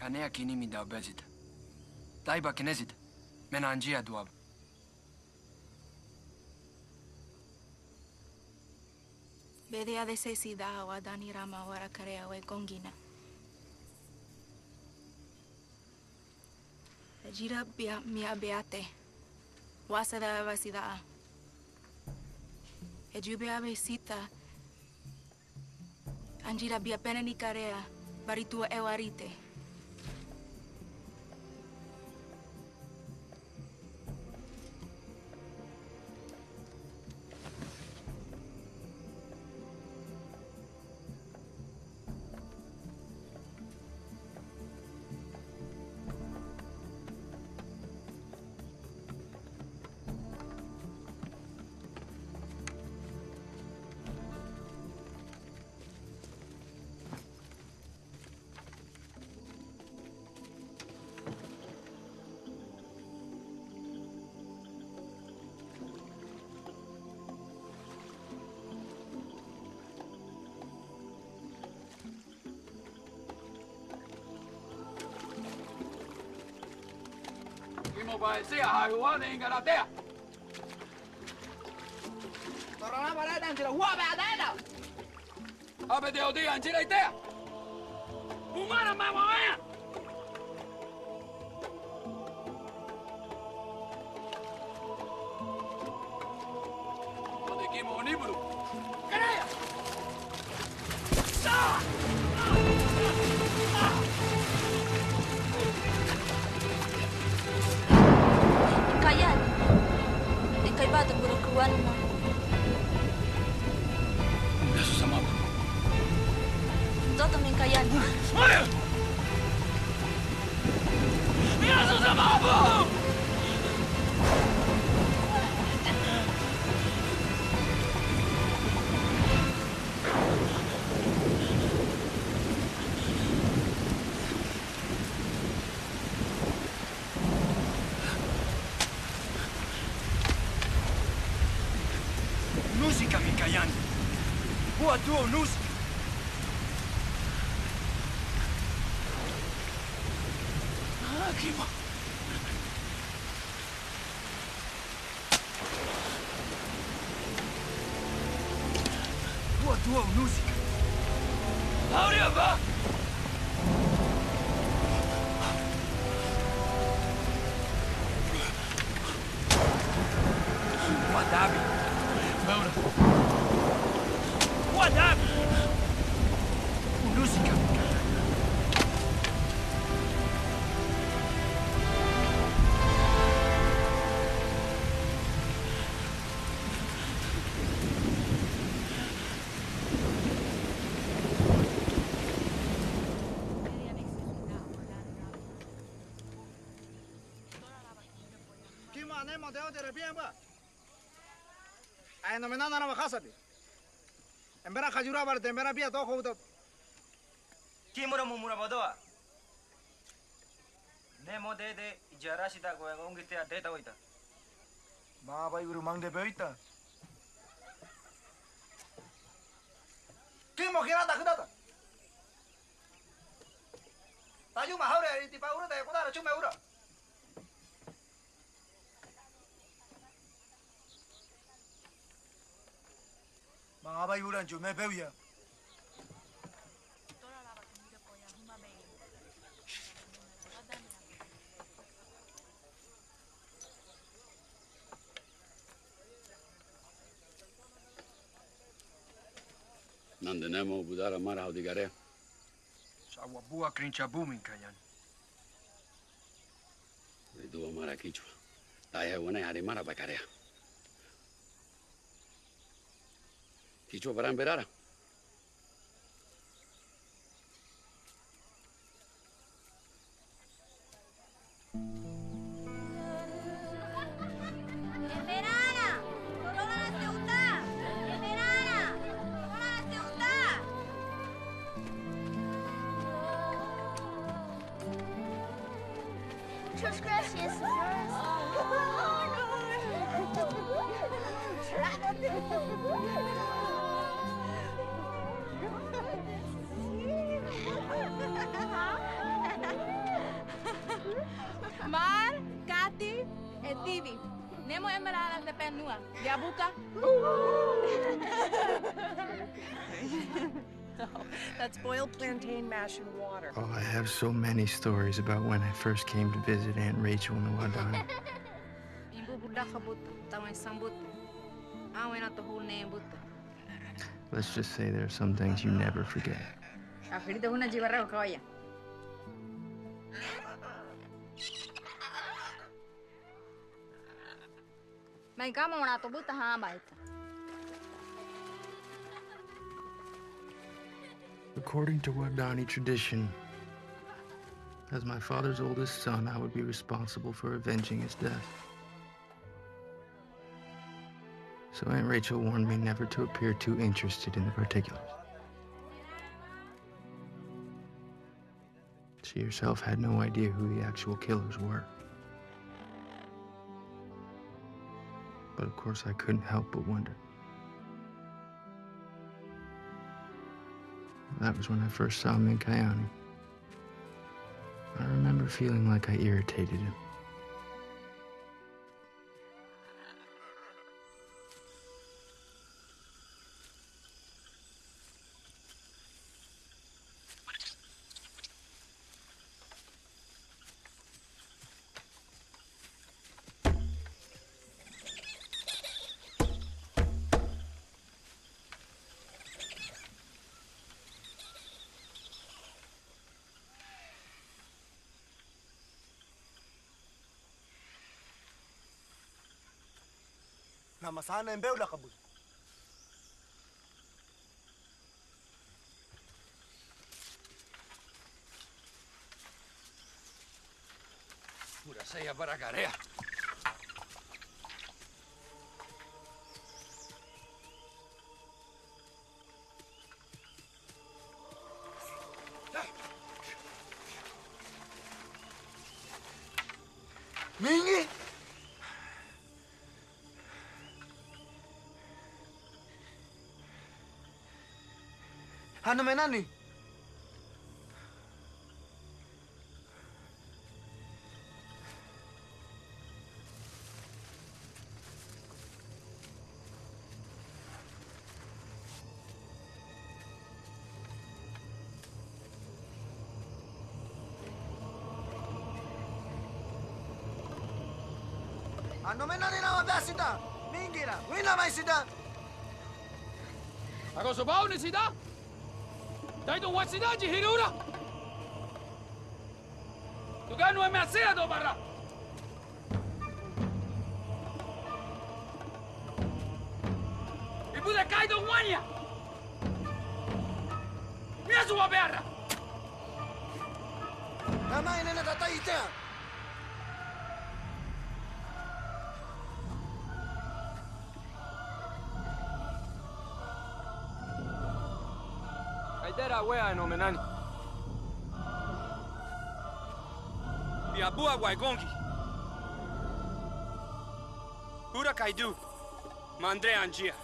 Speaker 8: Kanea kini mi da bezit. Taiba kinezit. Menanjia duab.
Speaker 17: Bedea de sesida Waodani rama wara karea we gongina. Jira bia mia beate. Wasada vasida. Ejubea besita. Anjira bia pena ni karea. Baritua ewarite.
Speaker 12: Kimo paesia haguane ingaratea.
Speaker 6: Torana barata anjira huwa beadena.
Speaker 12: Abe de odi anjira itea. Umara mamaya. Ode Kimo oniburu. Karaya. Sa!
Speaker 2: Kayan, ikay ba tagburukuan mo?
Speaker 12: Nasusama ba?
Speaker 2: Toto Mincayani.
Speaker 12: Ay! Nasusama ba?
Speaker 8: Música, Mincayani. Boa tua música.
Speaker 12: Ah, Kimo.
Speaker 8: Boa tua música.
Speaker 12: Aurea ba?
Speaker 8: Wadabi.
Speaker 6: Nemo de otere bien ba. Ay no me nana na makhasabi. Embera khajura bar embera bia to khouda.
Speaker 18: Kimo ra mumura bodoa. Nemo de ijara sita ko ngite a data oita. Ma bai guru mang de beita.
Speaker 6: Kimo kira ta khada ta. Dayumae haure ti pa ura de ko da chume ura. Ma bai ura chume beuya.
Speaker 19: Nande nemo budara mara odigare.
Speaker 20: Sawa bua krinchabu Mincayani.
Speaker 19: Dua mara kichwa. Daya wana hari mara bakarea. Kichwa para emberara.
Speaker 2: Muchas gracias.
Speaker 17: Mar, Katy, e Steve. Nemo emeraldas de penua. Diabuca.
Speaker 13: That's boiled plantain mash and water.
Speaker 1: Oh, I have so many stories about when I first came to visit Aunt Rachel in the Waodani. Let's just say there are some things you never forget. According to Waodani tradition, as my father's oldest son, I would be responsible for avenging his death. So Aunt Rachel warned me never to appear too interested in the particulars. She herself had no idea who the actual killers were. But of course I couldn't help but wonder. That was when I first saw Mincayani. I remember feeling like I irritated him.
Speaker 6: Nama sana embeu la kabul.
Speaker 19: Pura saya para carea.
Speaker 6: Mingi. Ano menani? Ano menani na mabasita? Mingira, wina mai sita.
Speaker 12: Ako subaw ni sita? Dahil itong wasida, Jihirura! Tugan mo may asya do para! Ibu de kay do wanya! Miya suwa berra!
Speaker 6: Tama ina na tatay ita!
Speaker 18: Haidera wea no menani. Biabua waigongi. Ura kaidu. Mandre anjia.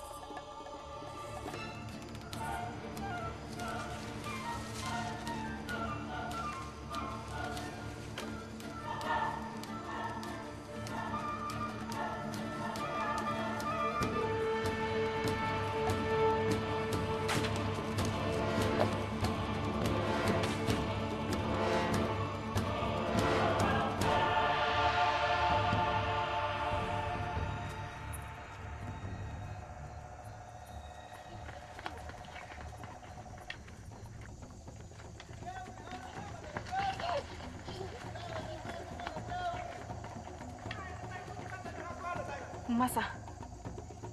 Speaker 17: Masa,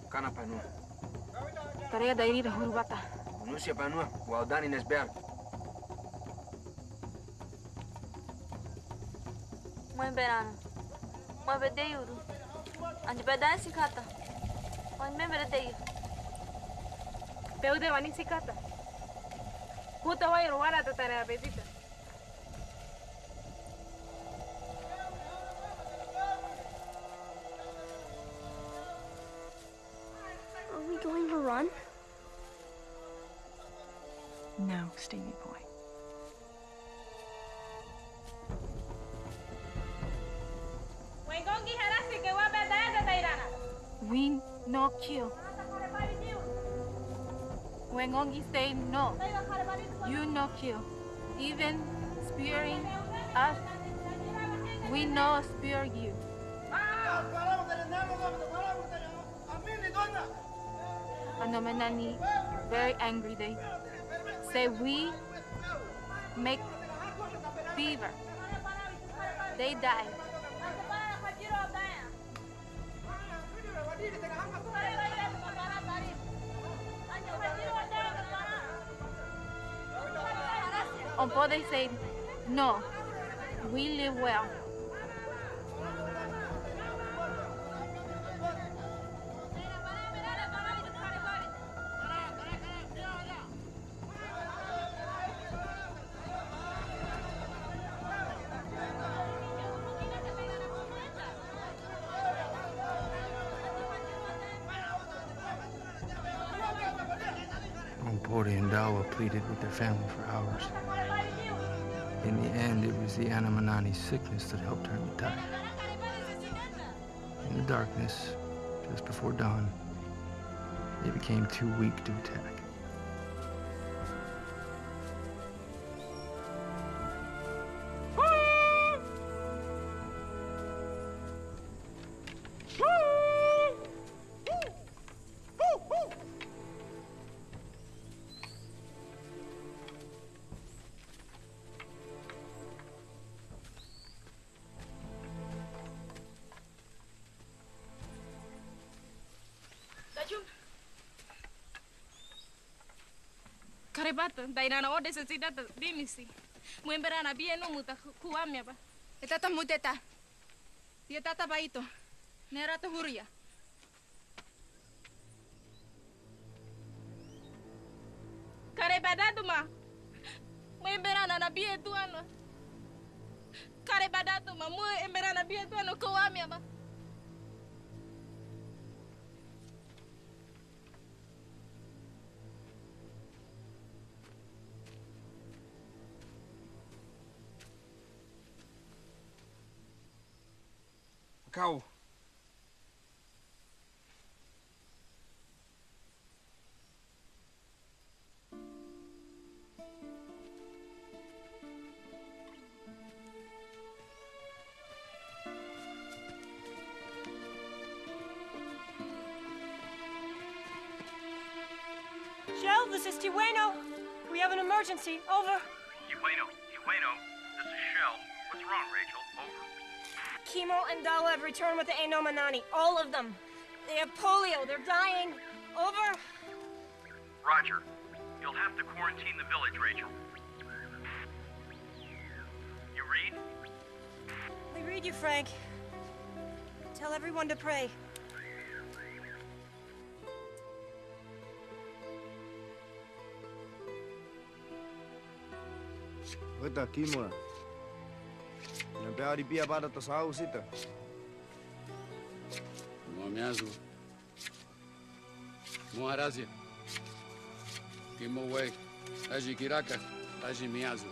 Speaker 18: Kana panua.
Speaker 17: tarea dairi da hurubata.
Speaker 18: Unusia panua. Waodani nesbear.
Speaker 3: Mãe Berana. Mãe Bedeiuro. Ande bedai sikata. Mãe Bedei.
Speaker 17: Peude wani sikata. Puta wai ruara ta tarea bedita.
Speaker 2: Are we going to run?
Speaker 21: No, Stevie boy.
Speaker 17: We no kill. Wengongi say no. You no kill. Even spearing us, we no spear you. Anomenani very angry. They say we make fever. They die. Or they say no. We live well.
Speaker 1: Pori and Dawa pleaded with their family for hours. In the end, it was the Anamanani's sickness that helped her retire. In the darkness, just before dawn, they became too weak to attack.
Speaker 17: Karebata, dairana ode se sidata dimisi. Muemberana bien no muta kuamia ba. Etata muteta. Dietata baito. Nerata huria. Karebadatu ma. Muemberana na bien tuano. Karebadatu ma muemberana bien tuano kuamia ba.
Speaker 18: Kau.
Speaker 7: Shell, this is Tijueno. We have an emergency. Over.
Speaker 10: Tijueno, this is Shell. What's wrong, Rachel? Over.
Speaker 7: Kimo and Dala have returned with the Enomanani. All of them. They have polio. They're dying. Over.
Speaker 10: Roger. You'll have to quarantine the village, Rachel. You read?
Speaker 7: We read you, Frank. Tell everyone to pray.
Speaker 6: Esta Kimo. Yang pia di pia pada tasau sita.
Speaker 19: Moamiazu. Moharazia. Kimo way. Aji kiraka. Aji miazu.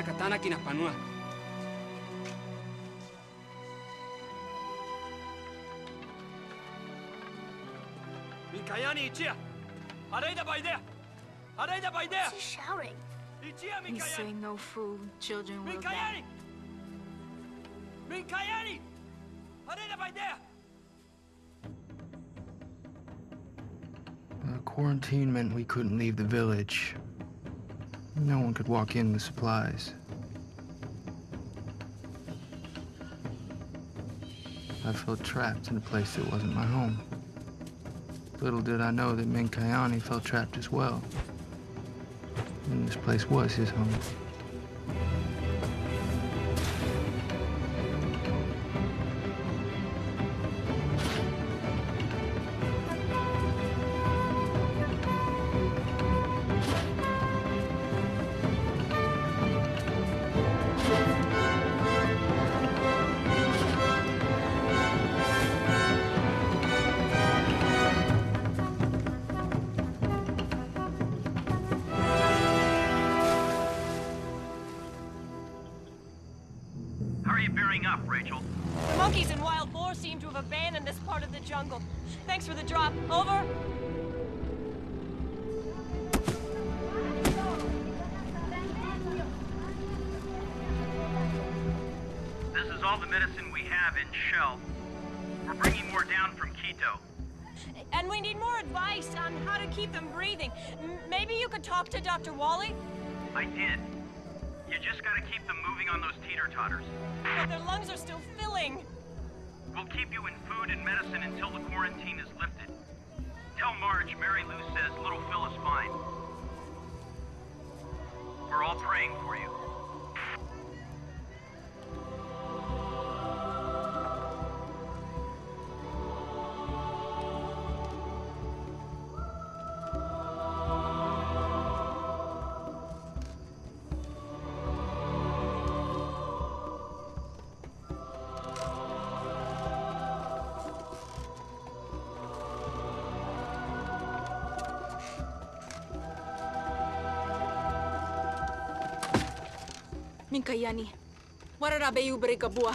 Speaker 12: Katana kinapanua.
Speaker 9: Mincayani ichia. Areida baidea. Areida baidea.
Speaker 2: What's he shouting?
Speaker 9: Ichia
Speaker 21: He's
Speaker 9: Mincayani.
Speaker 21: saying no food, children will
Speaker 9: Mincayani.
Speaker 21: die.
Speaker 9: Mincayani. Areida baidea.
Speaker 1: Quarantine meant we couldn't leave the village. No one could walk in with supplies. I felt trapped in a place that wasn't my home. Little did I know that Mincayani felt trapped as well. And this place was his home.
Speaker 7: The monkeys and wild boar seem to have abandoned this part of the jungle. Thanks for the drop. Over.
Speaker 10: This is all the medicine we have in Shell. We're bringing more down from Quito.
Speaker 7: And we need more advice on how to keep them breathing. Maybe you could talk to Dr. Wally?
Speaker 10: I did. You just gotta keep them moving on those teeter-totters.
Speaker 7: But their lungs are still filling.
Speaker 10: We'll keep you in food and medicine until the quarantine is lifted. Tell Marge Mary Lou says little Phil is fine. We're all praying for you.
Speaker 21: Mincayani, warara bayu berikabua.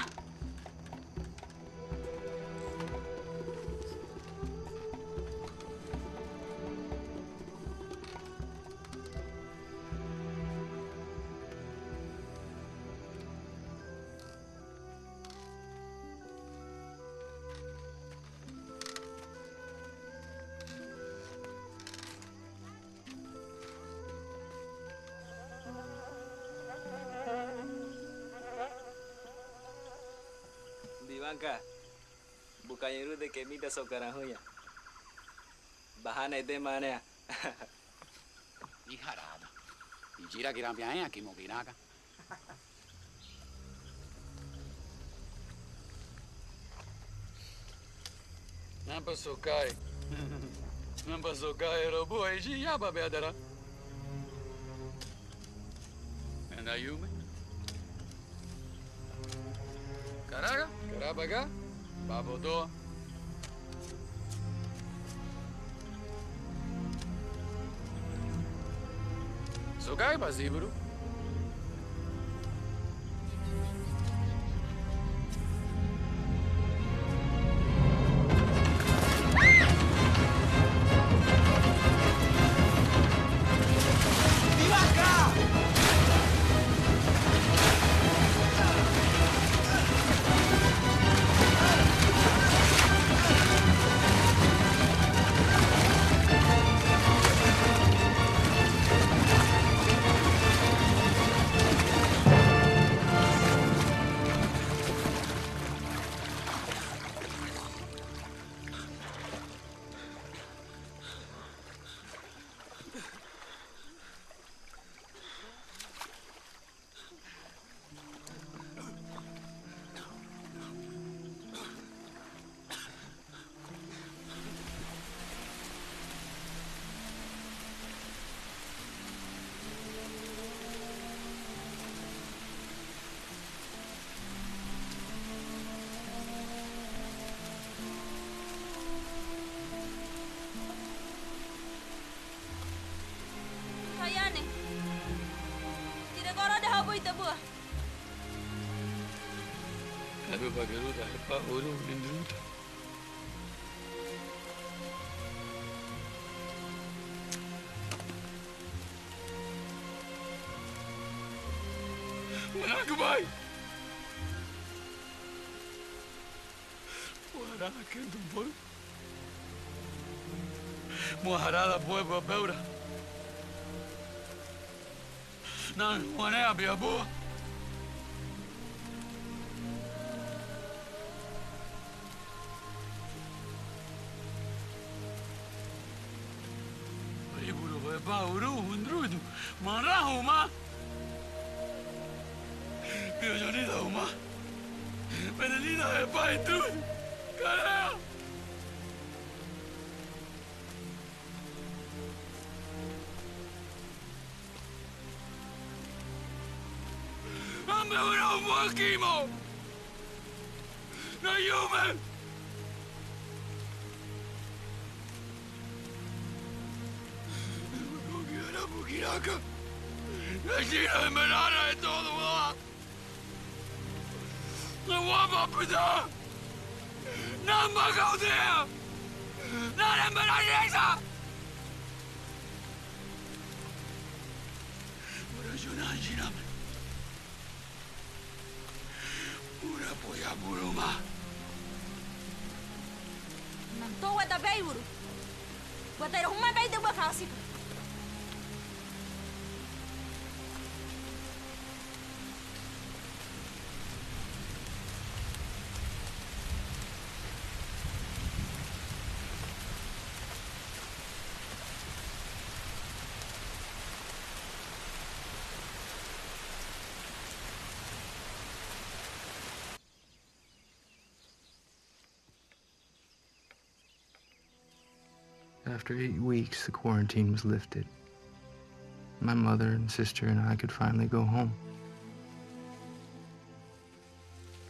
Speaker 14: Bangka, bukannya lu de que minta so carajo ya. Bahana de mana.
Speaker 19: Iharada. Ijira kirambia ya Kimo kinaka. Nampa sokai. Nampa sokai robo eji ya babedara. And Dayumae? Karaga? Karabaga? Babodo? Sokai Basiburu?
Speaker 21: ita bua.
Speaker 19: Aduh, bagaimana Pak Uru lindungi. Mana kembali? Muara akan tumpul. Muara la puebla beura. Nan mana abia bu? Ibu ro ba uru hundrudu. Marahu ma. Bienvenida, Uma. Bienvenida al país, tú. Carajo. ¡Dame una Kimo! ¡Dayumae! No quiero Bukiraka. La China de Menara de todo, ¿verdad? The Wamba Pizza! Not Magodia! Not in Menaresa! What is your name? Una polla buruma.
Speaker 21: Nanto wata bayburu. Wata rumah bayi tu bakasik.
Speaker 1: After 8 weeks, the quarantine was lifted. My mother and sister and I could finally go home.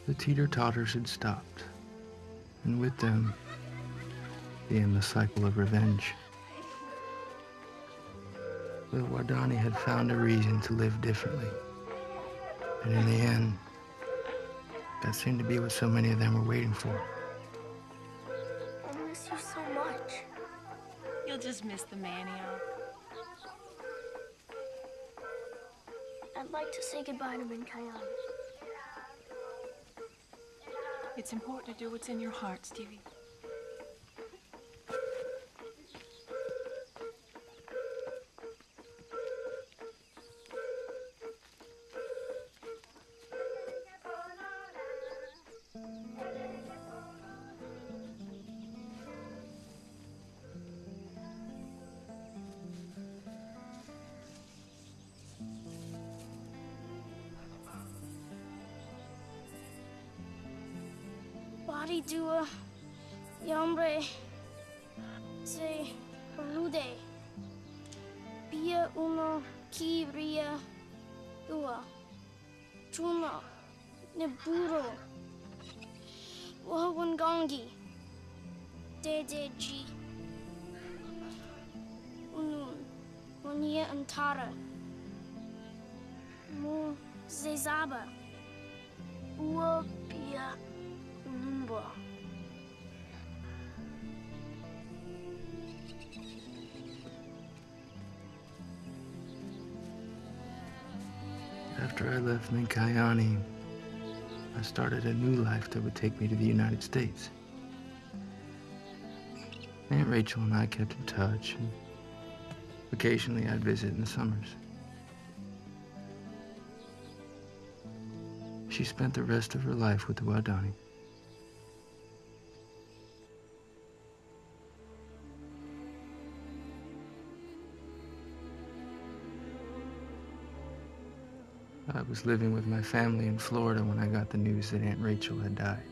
Speaker 1: The teeter-totters had stopped, and with them, the endless cycle of revenge. The Waodani had found a reason to live differently, and in the end, that seemed to be what so many of them were waiting for.
Speaker 2: I miss you so much.
Speaker 21: You'll just miss the manioc.
Speaker 2: I'd like to say goodbye to Mincayani.
Speaker 21: It's important to do what's in your heart, Stevie.
Speaker 2: Body dua, yambre, se rude, bia uno kibria dua, truma, neburo, wahawangongi, dedeji, unun, monia antara, mu zezaba, ua bia.
Speaker 1: After I left Mincayani, I started a new life that would take me to the United States. Aunt Rachel and I kept in touch, and occasionally I'd visit in the summers. She spent the rest of her life with the Waodani. I was living with my family in Florida when I got the news that Aunt Rachel had died.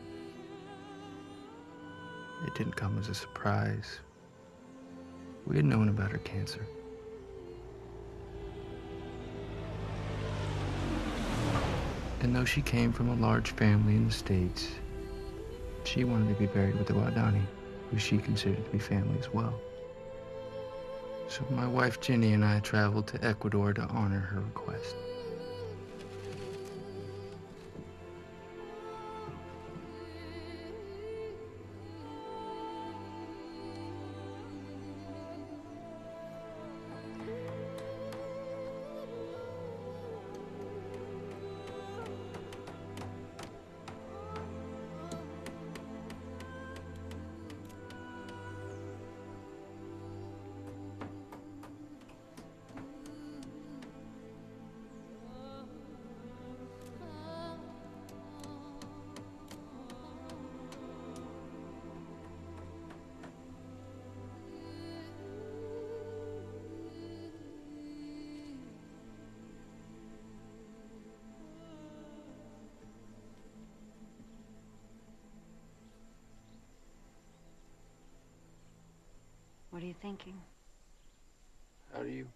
Speaker 1: It didn't come as a surprise. We had known about her cancer. And though she came from a large family in the States, she wanted to be buried with the Waodani, who she considered to be family as well. So my wife Jenny and I traveled to Ecuador to honor her request.
Speaker 13: you thinking?
Speaker 1: How do you?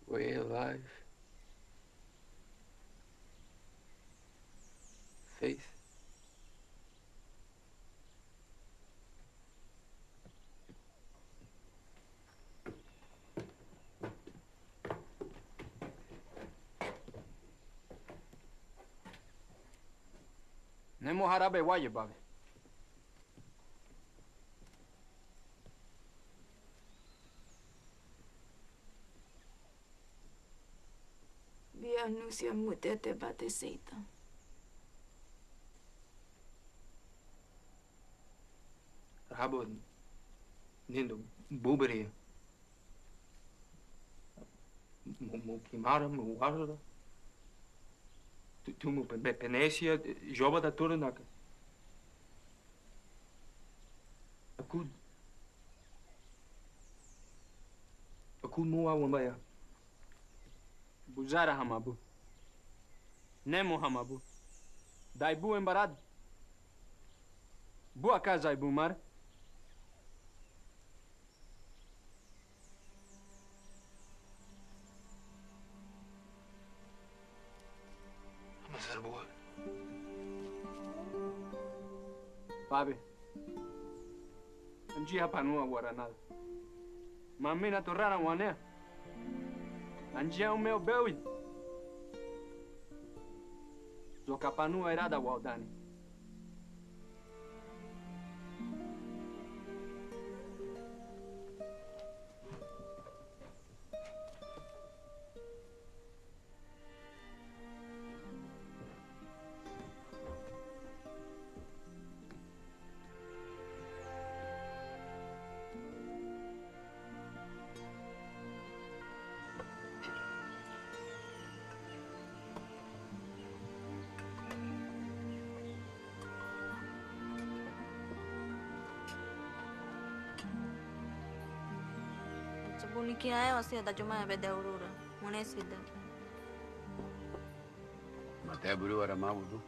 Speaker 1: Way alive. Faith.
Speaker 18: Nemo harabe waye babe.
Speaker 17: Via nusia mutete bate seita.
Speaker 1: Rabo nindo bubere. Mo kimara mo warada. Tu mo penesia joba da toranaka. Akud mo awambaya.
Speaker 18: Buzara hamabu. Nemo hamabu. Daibu embarad. Boa casa e bumar. Babe. Anjia panua guaranada. Mamina torrara wanea. Anjia o meu beui. Zocapanua irada Waodani.
Speaker 3: Bunikia wasi Dayumae be Aurora. Munesida.
Speaker 19: Mate buru ara mabudu.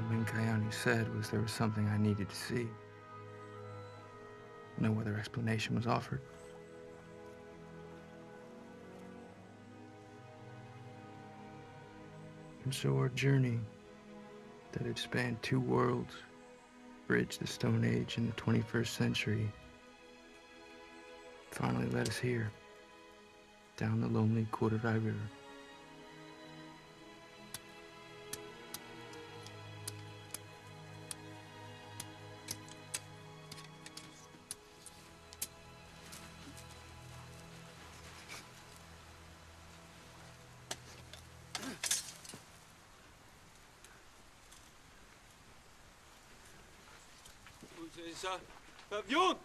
Speaker 1: Mincayani said was there was something I needed to see. No other explanation was offered. And so our journey that had spanned 2 worlds, bridged the Stone Age and the 21st century, finally led us here, down the lonely Waodani River.
Speaker 18: Avión!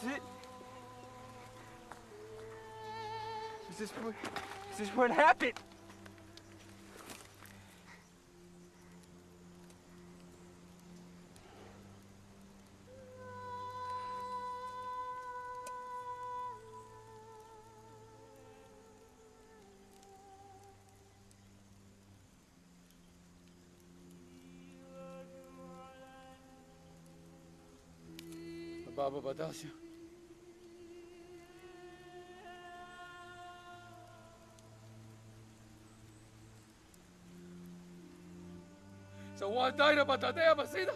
Speaker 8: it? Is this where it happened?
Speaker 19: Baba Badasio. So what died about that day of Basida?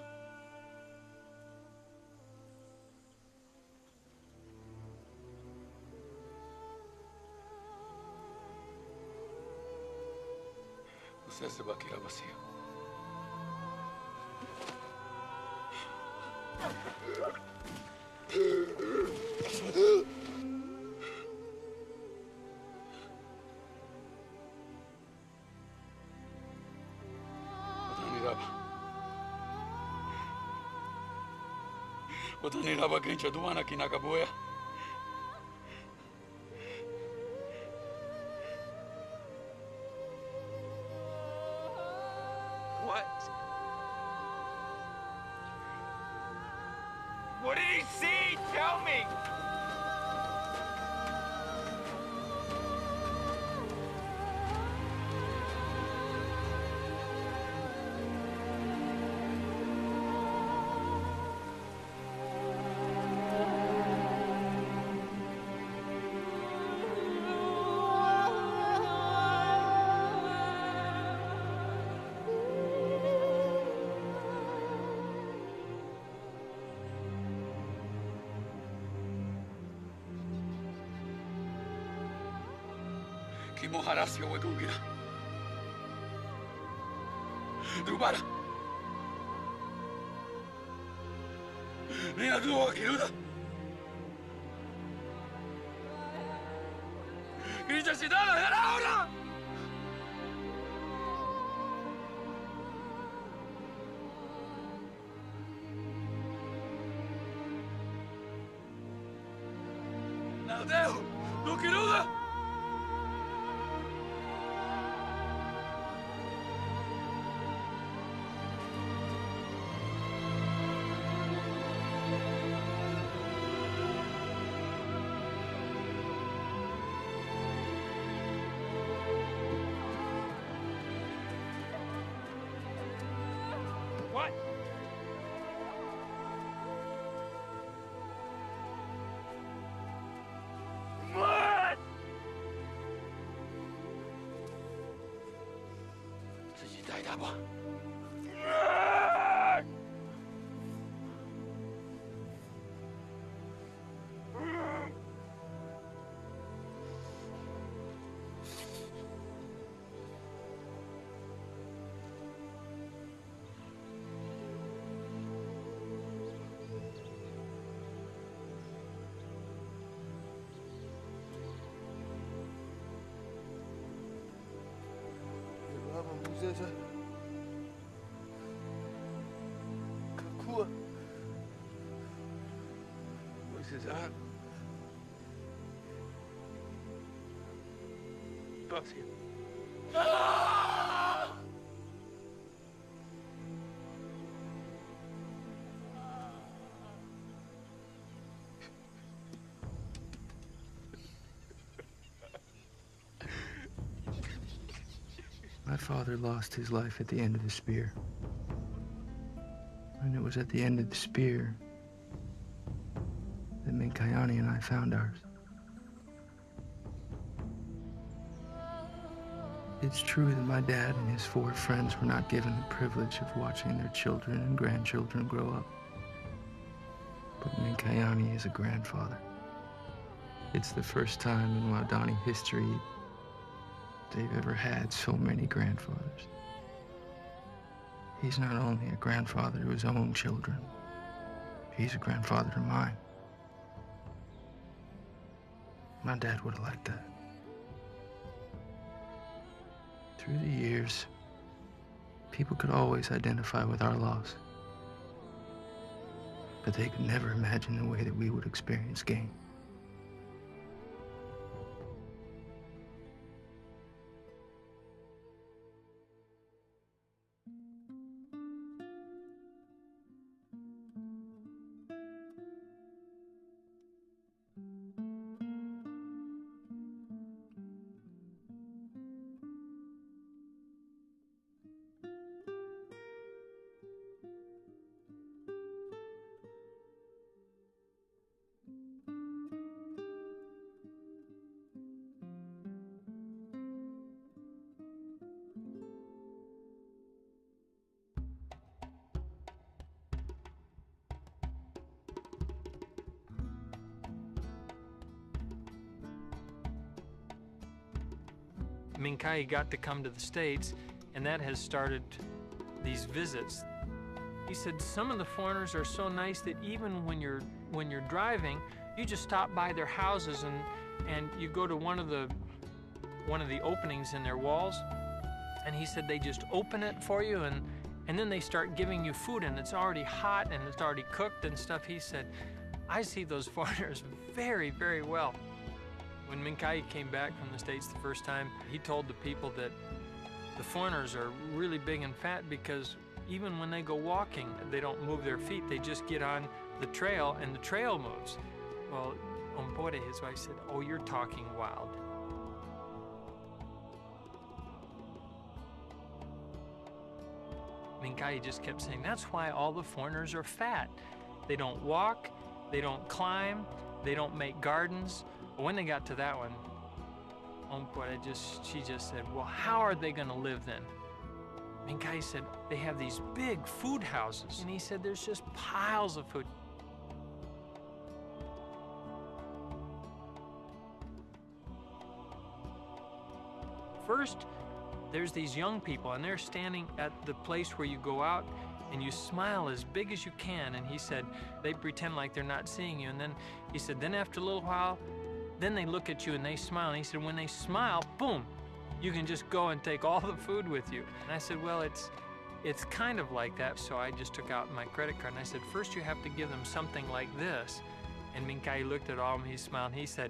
Speaker 19: Você se vai querer Basia. Waodani raba kencha duana kinakabuya.
Speaker 8: What? What did he see? Tell me!
Speaker 19: Kimo harasio we kukira. Dubara. Nina duo kiruda. Grita sidana era ahora. Naldeo, do kiruda.
Speaker 8: What? What?
Speaker 19: What's his eye?
Speaker 8: Basia.
Speaker 1: My father lost his life at the end of the spear. And it was at the end of the spear that Mincayani and I found ours. It's true that my dad and his 4 friends were not given the privilege of watching their children and grandchildren grow up. But Mincayani is a grandfather. It's the first time in Waodani history they've ever had so many grandfathers. He's not only a grandfather to his own children, he's a grandfather to mine. My dad would have liked that. Through the years, people could always identify with our loss. but they could never imagine the way that we would experience gain.
Speaker 16: Mincayani got to come to the States, and that has started these visits. He said some of the foreigners are so nice that even when you're driving, you just stop by their houses and you go to one of the openings in their walls, and he said they just open it for you and then they start giving you food, and it's already hot and it's already cooked and stuff. He said, I see those foreigners very, very well. When Mincayani came back from the States the first time, he told the people that the foreigners are really big and fat because even when they go walking, they don't move their feet. They just get on the trail and the trail moves. Well, Ompore, his wife, said, oh, you're talking wild. Mincayani just kept saying, that's why all the foreigners are fat. They don't walk, they don't climb, they don't make gardens. But when they got to that one, she just said, well, how are they going to live then? Mincayani said, they have these big food houses. And he said, there's just piles of food. First, there's these young people, and they're standing at the place where you go out and you smile as big as you can. And he said, they pretend like they're not seeing you. And then he said, then after a little while, then they look at you and they smile. And he said, when they smile, boom, you can just go and take all the food with you. And I said, well, it's kind of like that. So I just took out my credit card and I said, first you have to give them something like this. And Mincayani looked at all of them, he smiled, and he said,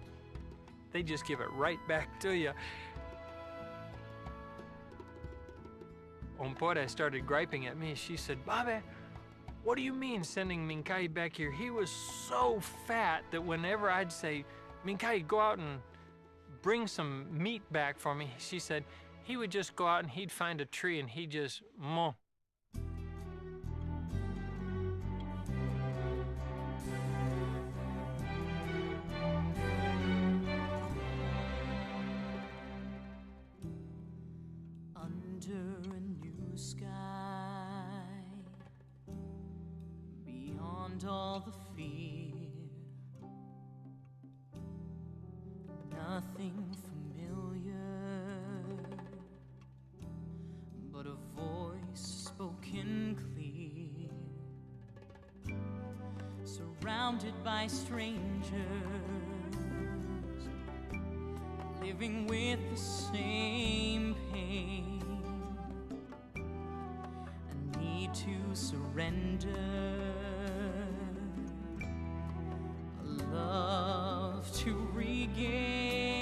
Speaker 16: they just give it right back to you. Ompore started griping at me. She said, Bobby, what do you mean sending Mincayani back here? He was so fat that whenever I'd say, Mincayani, go out and bring some meat back for me, she said, he would just go out and he'd find a tree and he'd just mow.
Speaker 22: Under a new sky, beyond all the fear, nothing familiar, but a voice spoken clear, surrounded by strangers, living with the same pain, a need to surrender, a love to regain.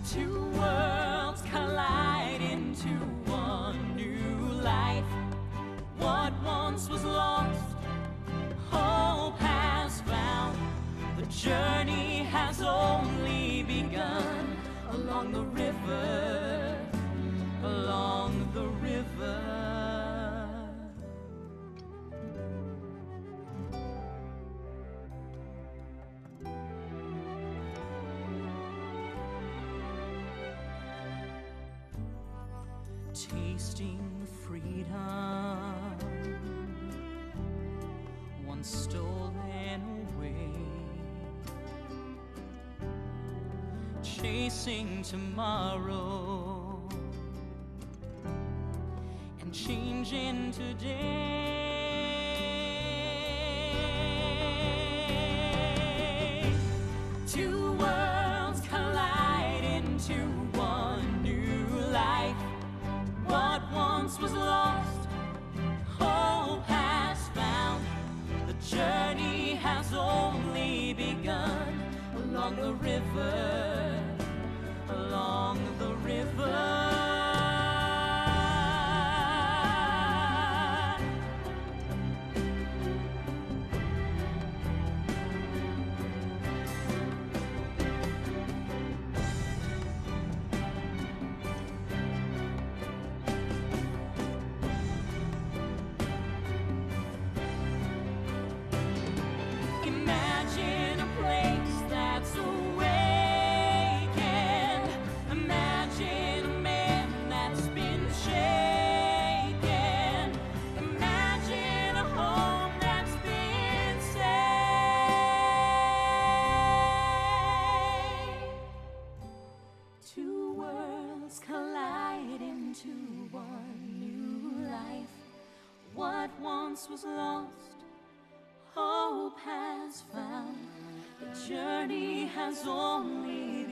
Speaker 22: Two worlds collide into one new life. What once was lost, hope has found. The journey has only begun along the river, along the river. Tasting freedom, once stolen away, chasing tomorrow and changing today. Two worlds collide into one new life. What once was lost, once was lost, hope has found. The journey has only